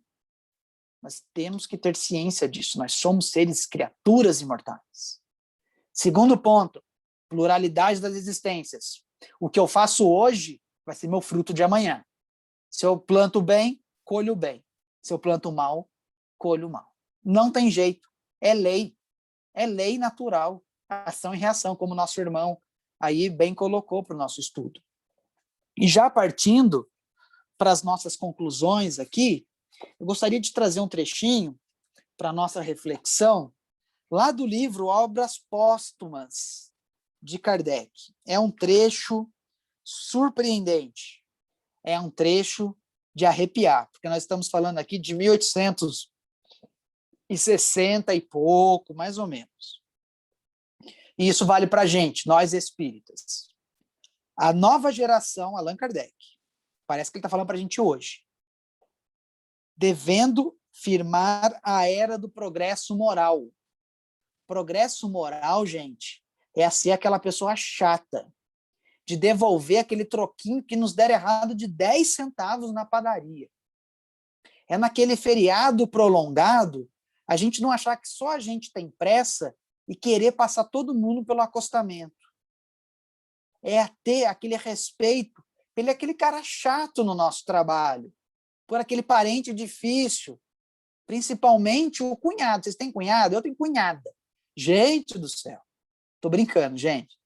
Nós temos que ter ciência disso. Nós somos seres, criaturas imortais. Segundo ponto, pluralidade das existências. O que eu faço hoje vai ser meu fruto de amanhã. Se eu planto bem, colho bem. Se eu planto mal, colho mal. Não tem jeito. É lei. É lei natural. Ação e reação, como nosso irmão aí bem colocou para o nosso estudo. E já partindo para as nossas conclusões aqui, eu gostaria de trazer um trechinho para a nossa reflexão, lá do livro Obras Póstumas, de Kardec. É um trecho surpreendente. É um trecho de arrepiar, porque nós estamos falando aqui de 1860 e pouco, mais ou menos. E isso vale para a gente, nós espíritas. A nova geração, Allan Kardec, parece que ele está falando para a gente hoje, devendo firmar a era do progresso moral. Progresso moral, gente, é ser aquela pessoa chata, de devolver aquele troquinho que nos der errado de 10 centavos na padaria. É naquele feriado prolongado, a gente não achar que só a gente tem pressa e querer passar todo mundo pelo acostamento. É ter aquele respeito pelo aquele cara chato no nosso trabalho, por aquele parente difícil, principalmente o cunhado. Vocês têm cunhado? Eu tenho cunhada. Gente do céu. Tô brincando, gente.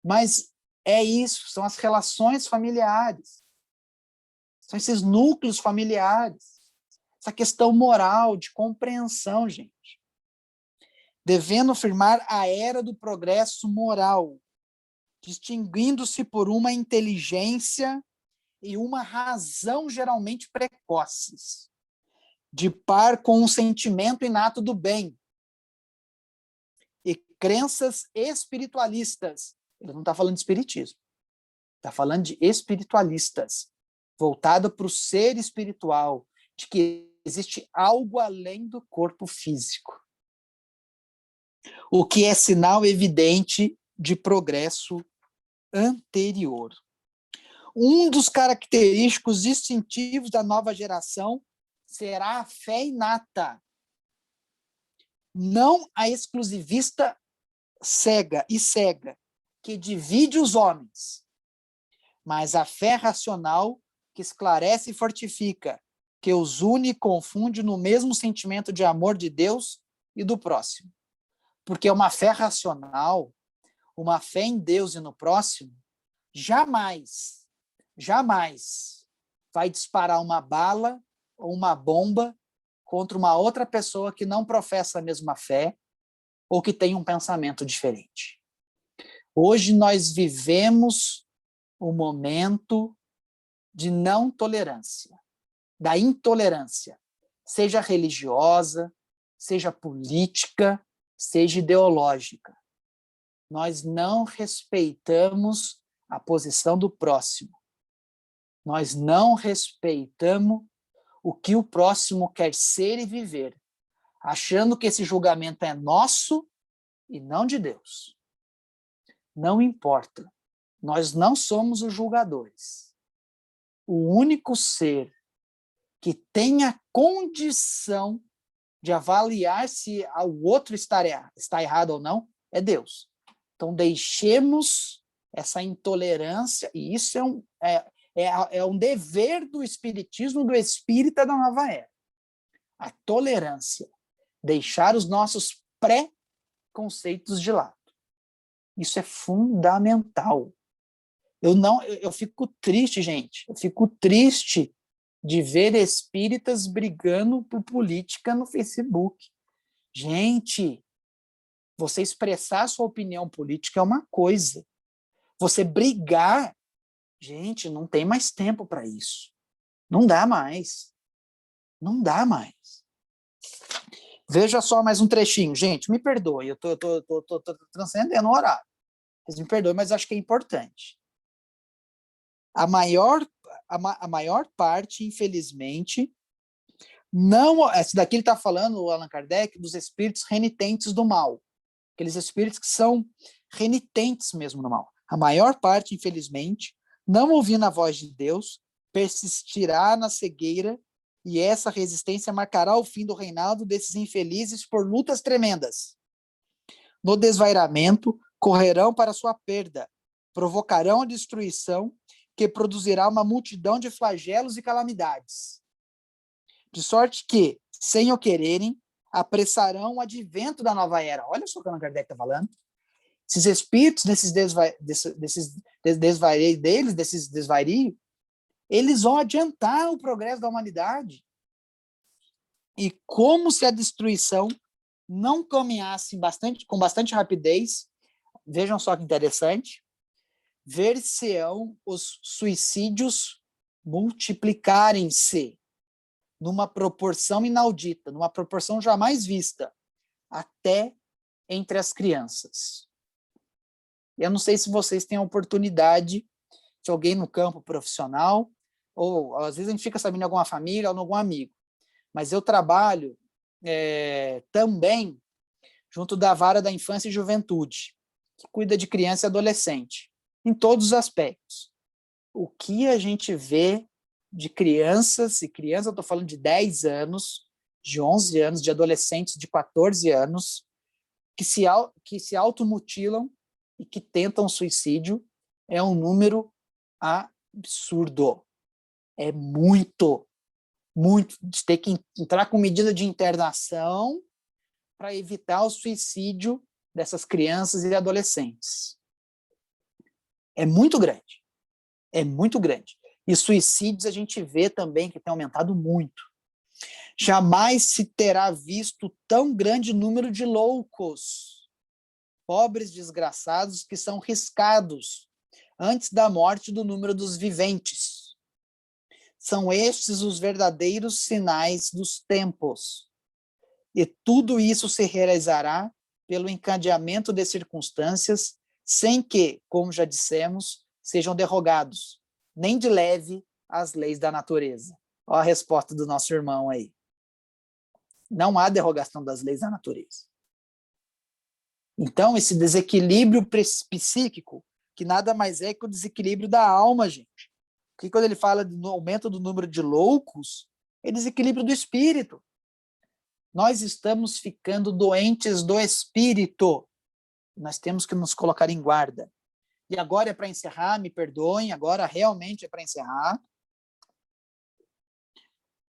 Mas é isso, são as relações familiares. São esses núcleos familiares. Essa questão moral, de compreensão, gente. Devendo firmar a era do progresso moral, distinguindo-se por uma inteligência e uma razão geralmente precoces, de par com um sentimento inato do bem, e crenças espiritualistas Ele não está falando de espiritismo. Está falando de espiritualistas, voltado para o ser espiritual, de que existe algo além do corpo físico. O que é sinal evidente de progresso anterior. Um dos característicos distintivos da nova geração será a fé inata, não a exclusivista cega, que divide os homens, mas a fé racional que esclarece e fortifica, que os une e confunde no mesmo sentimento de amor de Deus e do próximo. Porque uma fé racional, uma fé em Deus e no próximo, jamais vai disparar uma bala ou uma bomba contra uma outra pessoa que não professa a mesma fé ou que tem um pensamento diferente. Hoje nós vivemos um momento de não tolerância, da intolerância, seja religiosa, seja política, seja ideológica. Nós não respeitamos a posição do próximo. Nós não respeitamos o que o próximo quer ser e viver, achando que esse julgamento é nosso e não de Deus. Não importa. Nós não somos os julgadores. O único ser que tem a condição de avaliar se o outro está errado ou não é Deus. Então, deixemos essa intolerância, e isso é um dever do espiritismo, do espírita da nova era. A tolerância. Deixar os nossos pré-conceitos de lado. Isso é fundamental. Eu fico triste, gente. Eu fico triste de ver espíritas brigando por política no Facebook. Gente, você expressar sua opinião política é uma coisa. Você brigar, gente, não tem mais tempo para isso. Não dá mais. Não dá mais. Veja só mais um trechinho. Gente, me perdoe, eu tô transcendendo o horário. Vocês me perdoem, mas acho que é importante. A maior parte, infelizmente, não. Esse daqui ele está falando, o Allan Kardec, dos espíritos renitentes do mal. Aqueles espíritos que são renitentes mesmo no mal. A maior parte, infelizmente, não ouvindo a voz de Deus, persistirá na cegueira, e essa resistência marcará o fim do reinado desses infelizes por lutas tremendas. No desvairamento, correrão para sua perda, provocarão a destruição, que produzirá uma multidão de flagelos e calamidades. De sorte que, sem o quererem, apressarão o advento da nova era. Olha só o que Allan Kardec está falando. Esses espíritos, desses desvarios, eles vão adiantar o progresso da humanidade. E como se a destruição não caminhasse com bastante rapidez, vejam só que interessante, ver-se-ão os suicídios multiplicarem-se numa proporção inaudita, numa proporção jamais vista, até entre as crianças. Eu não sei se vocês têm a oportunidade, se alguém no campo profissional, ou às vezes a gente fica sabendo de alguma família ou de algum amigo, mas eu trabalho também junto da vara da infância e juventude, que cuida de criança e adolescente, em todos os aspectos. O que a gente vê de crianças, eu estou falando de 10 anos, de 11 anos, de adolescentes de 14 anos, que se automutilam e que tentam suicídio, é um número absurdo. É muito. De ter que entrar com medida de internação para evitar o suicídio dessas crianças e adolescentes. É muito grande. É muito grande. E suicídios a gente vê também que tem aumentado muito. Jamais se terá visto tão grande número de loucos, pobres desgraçados que são riscados antes da morte do número dos viventes. São estes os verdadeiros sinais dos tempos. E tudo isso se realizará pelo encadeamento de circunstâncias sem que, como já dissemos, sejam derrogados, nem de leve, as leis da natureza. Olha a resposta do nosso irmão aí. Não há derrogação das leis da natureza. Então, esse desequilíbrio psíquico, que nada mais é que o desequilíbrio da alma, gente. Porque quando ele fala do aumento do número de loucos, é desequilíbrio do espírito. Nós estamos ficando doentes do espírito. Nós temos que nos colocar em guarda. E agora é para encerrar, me perdoem, agora realmente é para encerrar.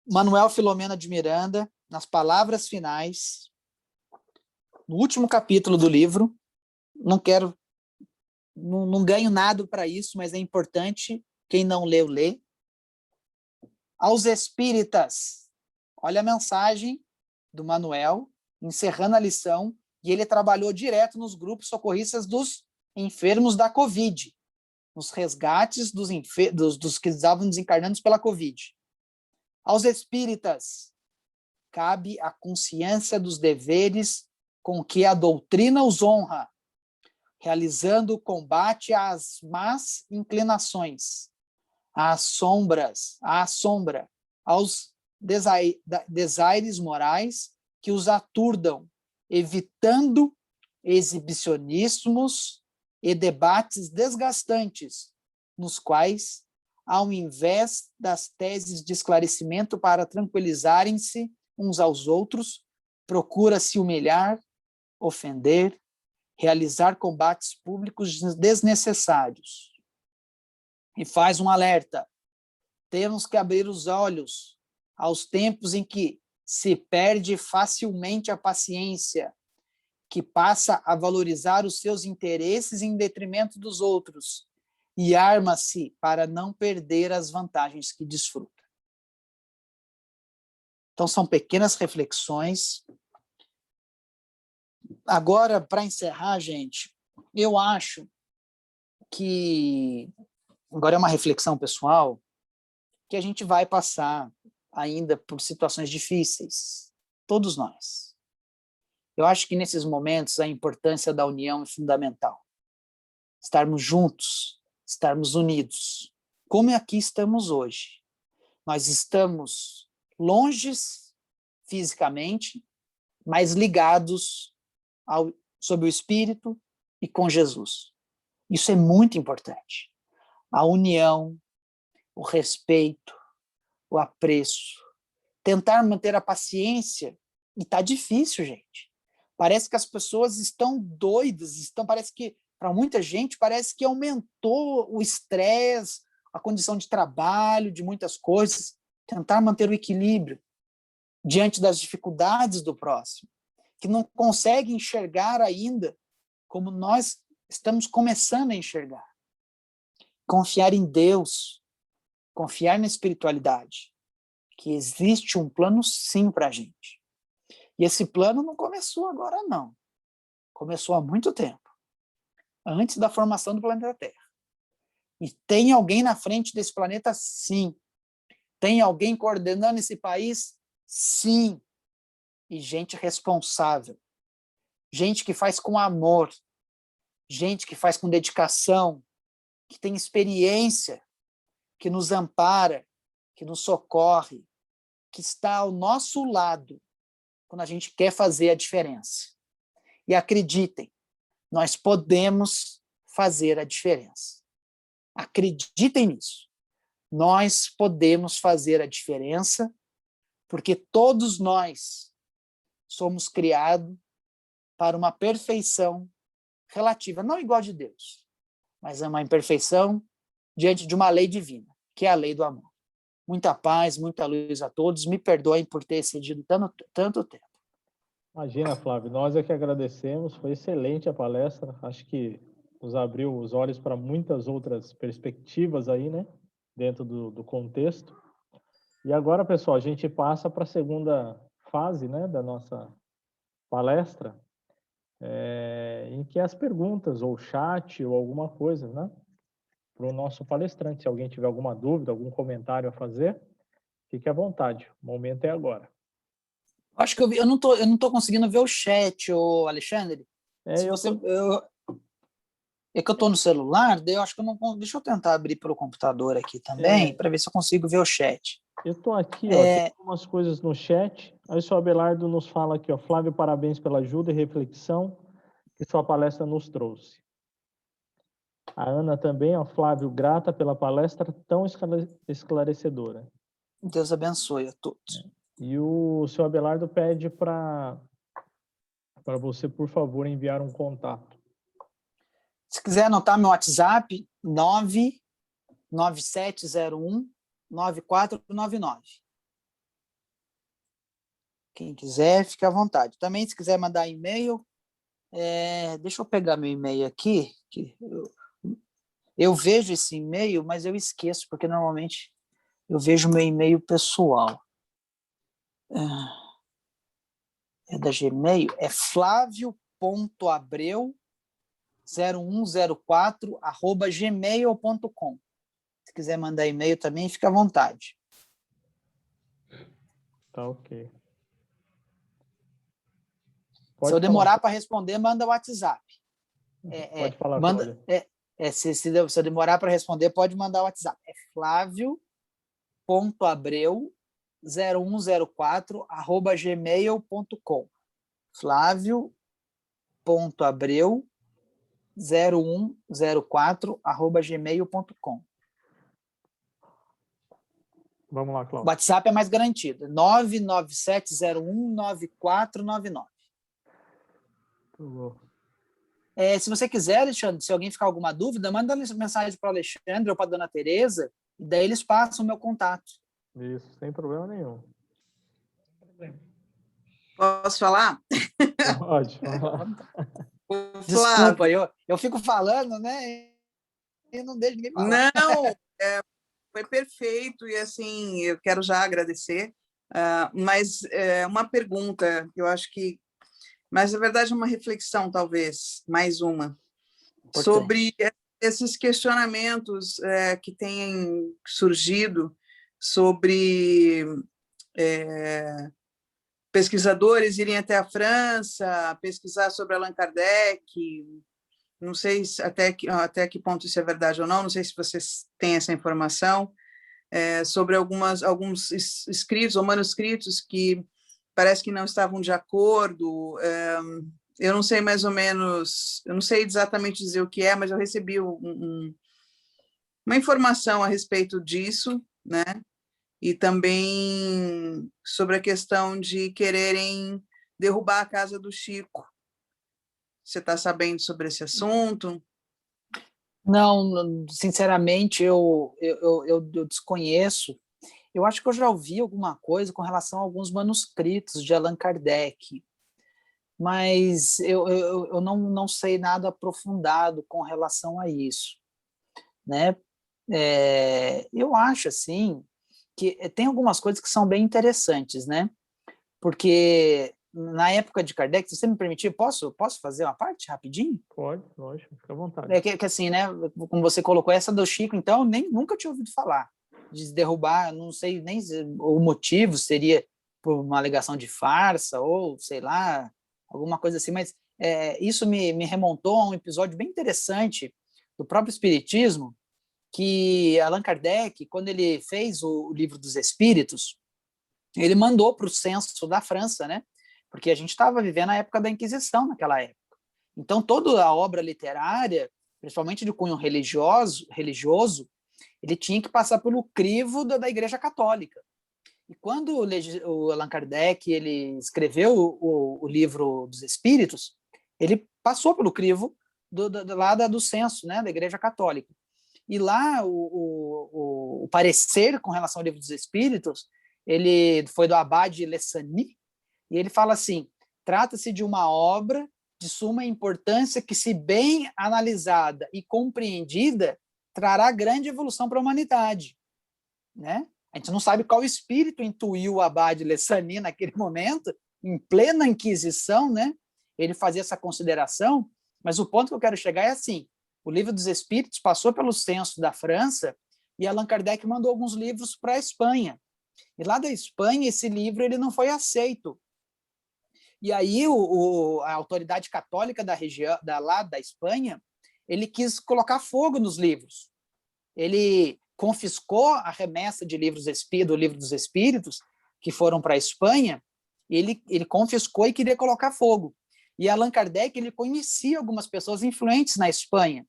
Manuel Filomena de Miranda, nas palavras finais, no último capítulo do livro, não ganho nada para isso, mas é importante, quem não leu, lê. Aos espíritas, olha a mensagem do Manuel, encerrando a lição, e ele trabalhou direto nos grupos socorristas dos enfermos da Covid, nos resgates dos que estavam desencarnando pela Covid. Aos espíritas, cabe a consciência dos deveres com que a doutrina os honra, realizando o combate às más inclinações, às sombras, à sombra, aos desaires morais que os aturdam, evitando exibicionismos e debates desgastantes, nos quais, ao invés das teses de esclarecimento para tranquilizarem-se uns aos outros, procura-se humilhar, ofender, realizar combates públicos desnecessários. E faz um alerta: temos que abrir os olhos aos tempos em que se perde facilmente a paciência, que passa a valorizar os seus interesses em detrimento dos outros e arma-se para não perder as vantagens que desfruta. Então, são pequenas reflexões. Agora, para encerrar, gente, eu acho que, agora é uma reflexão pessoal, que a gente vai passar ainda por situações difíceis, todos nós. Eu acho que nesses momentos a importância da união é fundamental. Estarmos juntos, estarmos unidos, como aqui estamos hoje. Nós estamos longes fisicamente, mas ligados sob o Espírito e com Jesus. Isso é muito importante. A união, o respeito, o apreço, tentar manter a paciência, e está difícil, gente. Parece que as pessoas estão doidas, parece que, para muita gente, parece que aumentou o estresse, a condição de trabalho, de muitas coisas. Tentar manter o equilíbrio diante das dificuldades do próximo, que não consegue enxergar ainda como nós estamos começando a enxergar. Confiar em Deus, confiar na espiritualidade, que existe um plano sim para a gente. E esse plano não começou agora, não. Começou há muito tempo, antes da formação do planeta Terra. E tem alguém na frente desse planeta, sim. Tem alguém coordenando esse país, sim. E gente responsável. Gente que faz com amor. Gente que faz com dedicação, que tem experiência, que nos ampara, que nos socorre, que está ao nosso lado quando a gente quer fazer a diferença. E acreditem, nós podemos fazer a diferença. Acreditem nisso. Nós podemos fazer a diferença, porque todos nós somos criados para uma perfeição relativa, não igual a de Deus, mas é uma imperfeição diante de uma lei divina, que é a lei do amor. Muita paz, muita luz a todos. Me perdoem por ter excedido tanto tempo. Imagina, Flávio, nós é que agradecemos. Foi excelente a palestra. Acho que nos abriu os olhos para muitas outras perspectivas aí, né? Dentro do contexto. E agora, pessoal, a gente passa para a segunda fase, né? Da nossa palestra, em que as perguntas, ou chat, ou alguma coisa, né? Para o nosso palestrante. Se alguém tiver alguma dúvida, algum comentário a fazer, fique à vontade. O momento é agora. Acho que eu não tô conseguindo ver o chat, Alexandre. Se você, É que eu estou no celular, daí eu acho que eu não... Deixa eu tentar abrir pelo computador aqui também, para ver se eu consigo ver o chat. Eu estou aqui, ó, tem algumas coisas no chat. Aí o seu Abelardo nos fala aqui, ó, Flávio, parabéns pela ajuda e reflexão que sua palestra nos trouxe. A Ana também, ó, Flávio, grata pela palestra tão esclarecedora. Deus abençoe a todos. E o seu Abelardo pede para você, por favor, enviar um contato. Se quiser anotar meu WhatsApp, 99701-9499. Quem quiser, fique à vontade. Também, se quiser mandar e-mail, deixa eu pegar meu e-mail aqui, que eu vejo esse e-mail, mas eu esqueço, porque normalmente eu vejo meu e-mail pessoal. É da Gmail, é flavio.abreu0104@gmail.com. Se quiser mandar e-mail também, fica à vontade. Tá ok. Se eu demorar para responder, manda o WhatsApp. Pode falar, Cláudia. Se eu demorar para responder, pode mandar o WhatsApp. É flavio.abreu0104@gmail.com. flavio.abreu0104@gmail.com. Vamos lá, Cláudio. O WhatsApp é mais garantido. 997019499. Se você quiser, Alexandre, se alguém ficar com alguma dúvida, manda mensagem para o Alexandre ou para a dona Tereza, e daí eles passam o meu contato. Isso, sem problema nenhum. Posso falar? Pode. Desculpa, eu fico falando, né? E não deixo ninguém falar. Não, foi perfeito, e assim, eu quero já agradecer, mas uma pergunta, eu acho que, mas na verdade uma reflexão, talvez, mais uma, importante, sobre esses questionamentos que têm surgido sobre pesquisadores irem até a França, pesquisar sobre Allan Kardec. Não sei até que ponto isso é verdade ou não sei se vocês têm essa informação, sobre alguns escritos ou manuscritos que parece que não estavam de acordo. Eu não sei mais ou menos, eu não sei exatamente dizer o que é, mas eu recebi uma informação a respeito disso, né? E também sobre a questão de quererem derrubar a casa do Chico. Você está sabendo sobre esse assunto? Não, sinceramente, eu desconheço. Eu acho que eu já ouvi alguma coisa com relação a alguns manuscritos de Allan Kardec, mas eu não sei nada aprofundado com relação a isso, né? Eu acho, assim, que tem algumas coisas que são bem interessantes, né? Porque na época de Kardec, se você me permitir, posso fazer uma parte rapidinho? Pode, lógico, fica à vontade. Que assim, né, como você colocou, essa do Chico, então, nunca tinha ouvido falar de derrubar, não sei nem o motivo, seria por uma alegação de farsa, ou sei lá, alguma coisa assim, mas isso me remontou a um episódio bem interessante do próprio Espiritismo, que Allan Kardec, quando ele fez o Livro dos Espíritos, ele mandou para o censo da França, né? Porque a gente estava vivendo a época da Inquisição naquela época. Então, toda a obra literária, principalmente de cunho religioso, ele tinha que passar pelo crivo da Igreja Católica. E quando o Allan Kardec ele escreveu o Livro dos Espíritos, ele passou pelo crivo do censo, né, da Igreja Católica. E lá o parecer com relação ao Livro dos Espíritos, ele foi do Abade Lessani, e ele fala assim: trata-se de uma obra de suma importância que, se bem analisada e compreendida, trará grande evolução para a humanidade, né? A gente não sabe qual espírito intuiu o Abade Lessani naquele momento, em plena Inquisição, né? Ele fazia essa consideração, mas o ponto que eu quero chegar é assim: o Livro dos Espíritos passou pelo censo da França e Allan Kardec mandou alguns livros para a Espanha. E lá da Espanha, esse livro ele não foi aceito. E aí a autoridade católica da região, lá da Espanha, ele quis colocar fogo nos livros. Ele confiscou a remessa de livros do Livro dos Espíritos, que foram para a Espanha, ele confiscou e queria colocar fogo. E Allan Kardec, ele conhecia algumas pessoas influentes na Espanha.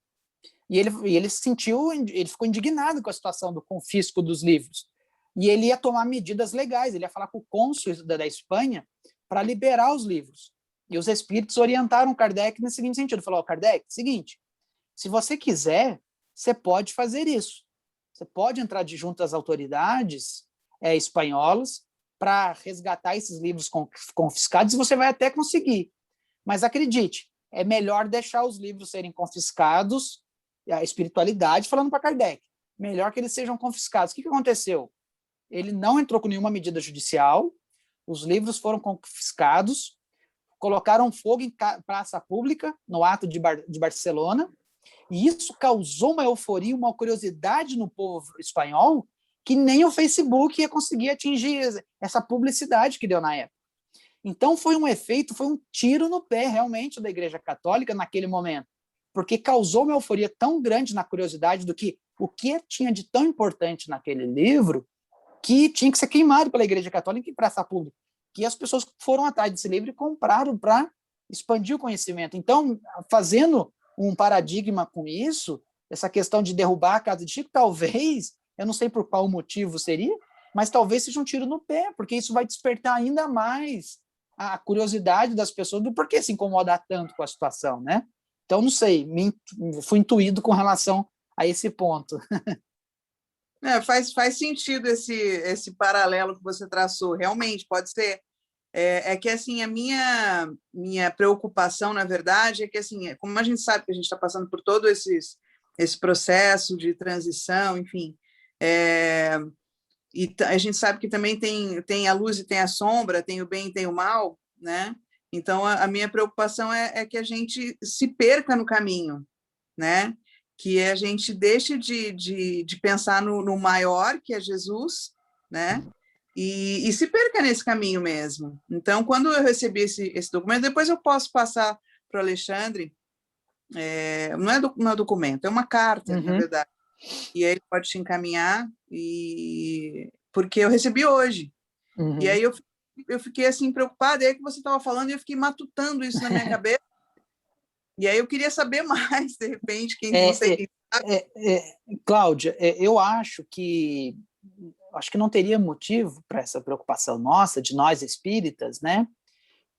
E ele ficou indignado com a situação do confisco dos livros. E ele ia tomar medidas legais, ele ia falar com o cônsul da Espanha para liberar os livros. E os espíritos orientaram Kardec nesse seguinte sentido. Falou, Kardec, seguinte, se você quiser, você pode fazer isso. Você pode entrar junto às autoridades espanholas para resgatar esses livros confiscados e você vai até conseguir. Mas acredite, é melhor deixar os livros serem confiscados, a espiritualidade falando para Kardec, melhor que eles sejam confiscados. O que aconteceu? Ele não entrou com nenhuma medida judicial, os livros foram confiscados, colocaram fogo em praça pública, no ato de Barcelona, e isso causou uma euforia, uma curiosidade no povo espanhol, que nem o Facebook ia conseguir atingir essa publicidade que deu na época. Então foi um efeito, foi um tiro no pé realmente da Igreja Católica naquele momento, porque causou uma euforia tão grande na curiosidade do que o que tinha de tão importante naquele livro que tinha que ser queimado pela Igreja Católica em praça pública, que as pessoas foram atrás desse livro e compraram para expandir o conhecimento. Então, fazendo um paradigma com isso, essa questão de derrubar a casa de Chico, talvez, eu não sei por qual motivo seria, mas talvez seja um tiro no pé, porque isso vai despertar ainda mais a curiosidade das pessoas do porquê se incomodar tanto com a situação, né? Então, não sei, fui intuído com relação a esse ponto. Faz sentido esse paralelo que você traçou, realmente, pode ser. É que, assim, a minha preocupação, na verdade, é que, assim, como a gente sabe que a gente está passando por todo esse processo de transição, enfim, e a gente sabe que também tem a luz e tem a sombra, tem o bem e tem o mal, né? Então, a minha preocupação é que a gente se perca no caminho, né? Que a gente deixe de pensar no maior, que é Jesus, né? E se perca nesse caminho mesmo. Então, quando eu recebi esse documento, depois eu posso passar para o Alexandre, não é documento, é uma carta, na verdade, e aí ele pode te encaminhar, porque eu recebi hoje. E aí eu fiquei assim preocupada, aí que você estava falando, e eu fiquei matutando isso na minha cabeça, e aí eu queria saber mais, de repente, não sei quem sabe. Cláudia, eu acho que não teria motivo para essa preocupação nossa, de nós espíritas, né?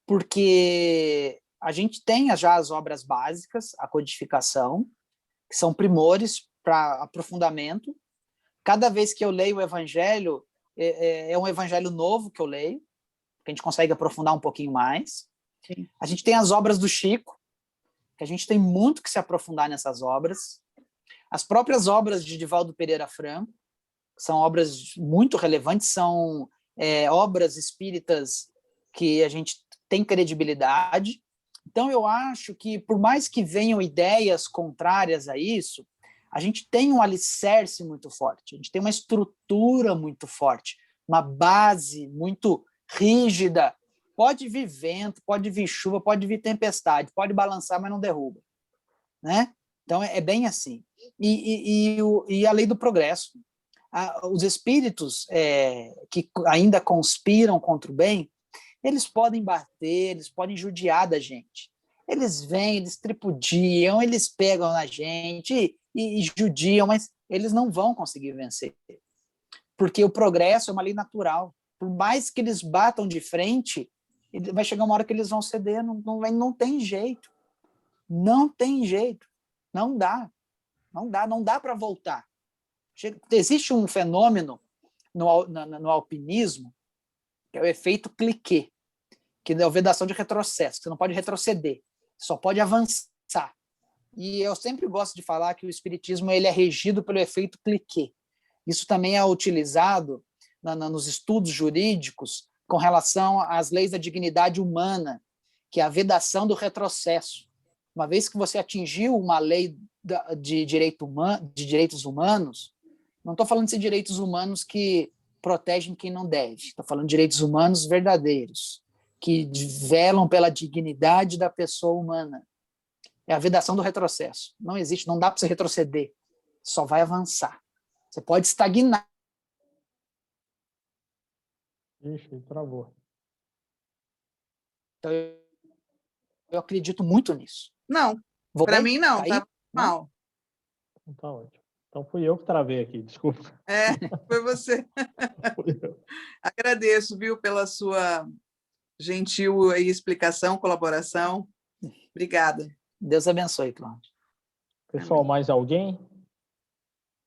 Porque a gente tem já as obras básicas, a codificação, que são primores para aprofundamento. Cada vez que eu leio o Evangelho, é um Evangelho novo que eu leio, que a gente consegue aprofundar um pouquinho mais. Sim. A gente tem as obras do Chico, que a gente tem muito que se aprofundar nessas obras. As próprias obras de Divaldo Pereira Franco, são obras muito relevantes, são obras espíritas que a gente tem credibilidade. Então, eu acho que, por mais que venham ideias contrárias a isso, a gente tem um alicerce muito forte, a gente tem uma estrutura muito forte, uma base muito rígida. Pode vir vento, pode vir chuva, pode vir tempestade, pode balançar, mas não derruba, né? Então, é bem assim. E a lei do progresso. Os espíritos que ainda conspiram contra o bem, eles podem bater, eles podem judiar da gente. Eles vêm, eles tripudiam, eles pegam na gente e judiam, mas eles não vão conseguir vencer. Porque o progresso é uma lei natural. Por mais que eles batam de frente, vai chegar uma hora que eles vão ceder, não tem jeito. Não tem jeito. Não dá para voltar. Existe um fenômeno no alpinismo, que é o efeito cliquet, que é a vedação de retrocesso. Você não pode retroceder, só pode avançar. E eu sempre gosto de falar que o espiritismo ele é regido pelo efeito cliquet. Isso também é utilizado nos estudos jurídicos com relação às leis da dignidade humana, que é a vedação do retrocesso. Uma vez que você atingiu uma lei de direitos humanos, não estou falando de direitos humanos que protegem quem não deve, estou falando de direitos humanos verdadeiros, que velam pela dignidade da pessoa humana. É a vedação do retrocesso. Não existe, não dá para você retroceder. Só vai avançar. Você pode estagnar. Ixi, travou. Então, eu acredito muito nisso. Não, Vou para bem? mim não, Tá aí? tá Não? mal. Então tá ótimo. Então fui eu que travei aqui, desculpa. É, foi você. Fui eu. Agradeço, viu, pela sua gentil aí explicação, colaboração. Obrigada. Deus abençoe, Cláudio. Pessoal, Amém. mais alguém?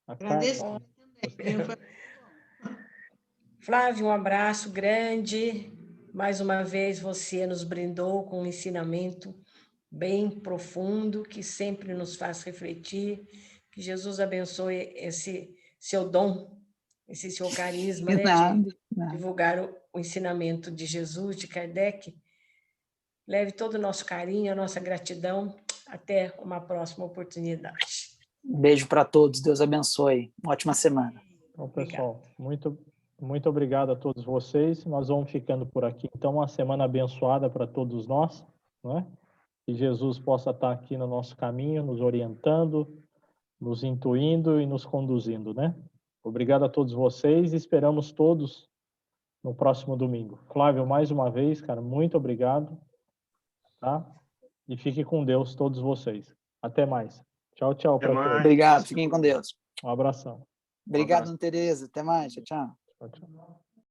A Agradeço Carla? também, viu? Foi Flávio, um abraço grande. Mais uma vez você nos brindou com um ensinamento bem profundo, que sempre nos faz refletir. Que Jesus abençoe esse seu dom, esse seu carisma, né, de Nada. divulgar o ensinamento de Jesus, de Kardec. Leve todo o nosso carinho, a nossa gratidão. Até uma próxima oportunidade. Um beijo para todos. Deus abençoe. Uma ótima semana. Então, pessoal, muito obrigado a todos vocês. Nós vamos ficando por aqui. Então, uma semana abençoada para todos nós, não é? Que Jesus possa estar aqui no nosso caminho, nos orientando, nos intuindo e nos conduzindo, né? Obrigado a todos vocês e esperamos todos no próximo domingo. Flávio, mais uma vez, cara, muito obrigado, tá? E fique com Deus, todos vocês. Até mais. Tchau, tchau para todos. Obrigado. Fiquem com Deus. Um abração. Obrigado, Ana Tereza. Até mais. Tchau, tchau. Tchau, tchau.